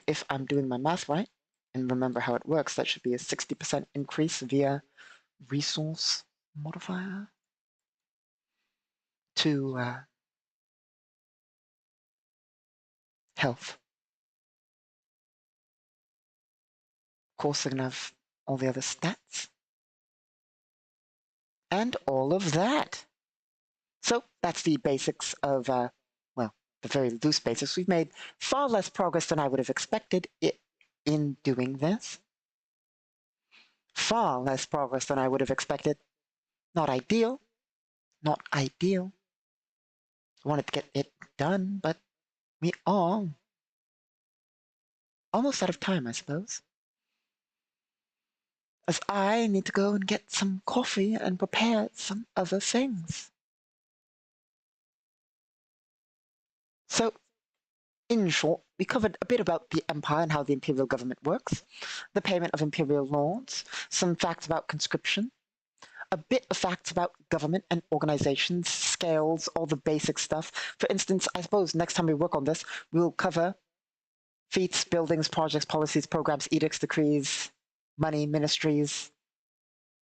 A: If I'm doing my math right, and remember how it works, that should be a 60% increase via resource modifier to health. Of course, they're going to have all the other stats. And all of that. So that's the basics of, well, the very loose basics. We've made far less progress than I would have expected in doing this. Far less progress than I would have expected. Not ideal. Not ideal. I wanted to get it done, but we are almost out of time, I suppose. As I need to go and get some coffee and prepare some other things. So, in short, we covered a bit about the empire and how the imperial government works, the payment of imperial lords, some facts about conscription, a bit of facts about government and organizations, scales, all the basic stuff. For instance, I suppose next time we work on this, we'll cover feats, buildings, projects, policies, programs, edicts, decrees, money ministries,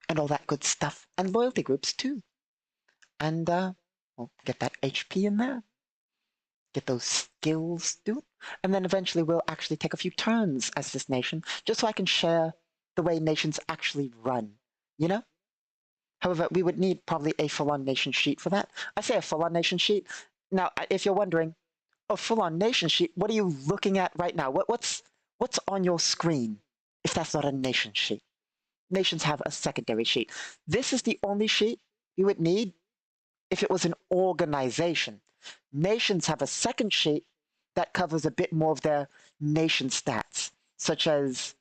A: and all that good stuff, and loyalty groups too. And we'll get that HP in there, get those skills, do it, and then eventually we'll actually take a few turns as this nation, just so I can share the way nations actually run, you know? However, we would need probably a full-on nation sheet for that. I say a full-on nation sheet. Now, if you're wondering, a full-on nation sheet, what are you looking at right now? What's on your screen if that's not a nation sheet? Nations have a secondary sheet. This is the only sheet you would need if it was an organization. Nations have a second sheet that covers a bit more of their nation stats, such as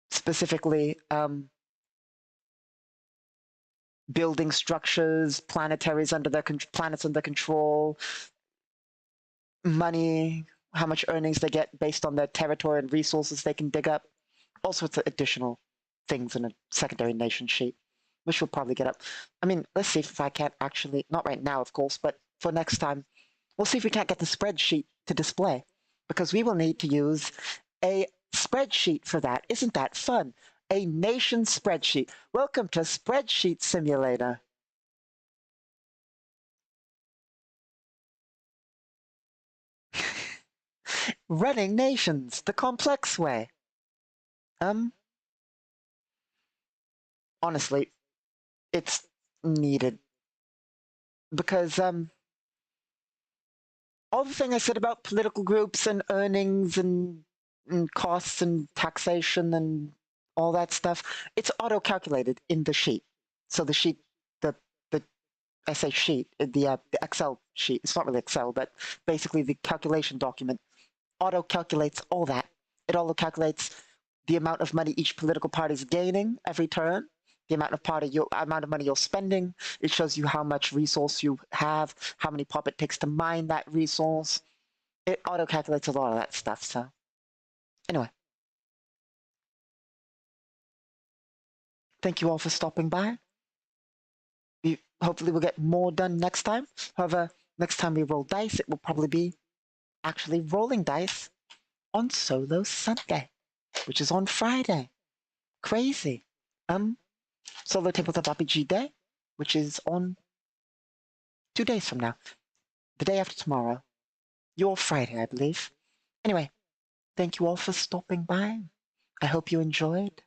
A: specifically building structures, planets under control, money, how much earnings they get based on their territory and resources they can dig up, all sorts of additional things in a secondary nation sheet, which we'll probably get up. I mean, let's see if I can't actually, not right now, of course, but for next time, we'll see if we can't get the spreadsheet to display, because we will need to use a spreadsheet for that. Isn't that fun? A nation spreadsheet. Welcome to Spreadsheet Simulator. Running nations the complex way. Honestly, it's needed. Because, all the thing I said about political groups and earnings and costs and taxation and all that stuff, it's auto-calculated in the sheet. So the sheet, the I say sheet, the Excel sheet, it's not really Excel, but basically the calculation document auto-calculates all that. It auto-calculates the amount of money each political party is gaining every turn, the amount of money you're spending. It shows you how much resource you have, how many pop it takes to mine that resource. It auto-calculates a lot of that stuff, so anyway. Thank you all for stopping by. Hopefully we'll get more done next time. However, next time we roll dice, it will probably be actually rolling dice on Solo Sunday, which is on Friday. Crazy. Solo Tabletop RPG Day, which is on 2 days from now. The day after tomorrow. Your Friday, I believe. Anyway, thank you all for stopping by. I hope you enjoyed.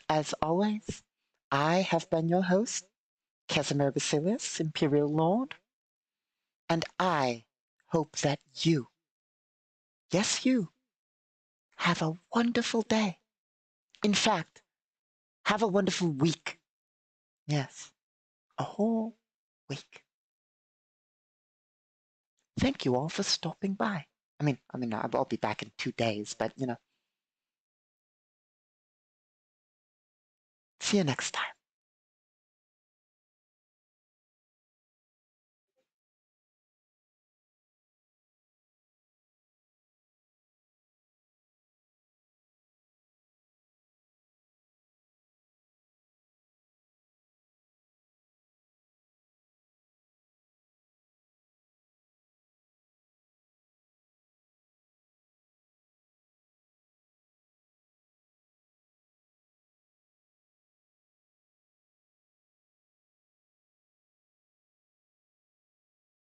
A: As always, I have been your host, Casimir Basilius, Imperial Lord, and I hope that you, yes you, have a wonderful day. In fact, have a wonderful week. Yes, a whole week. Thank you all for stopping by. I mean, I'll be back in 2 days, but you know. See you next time.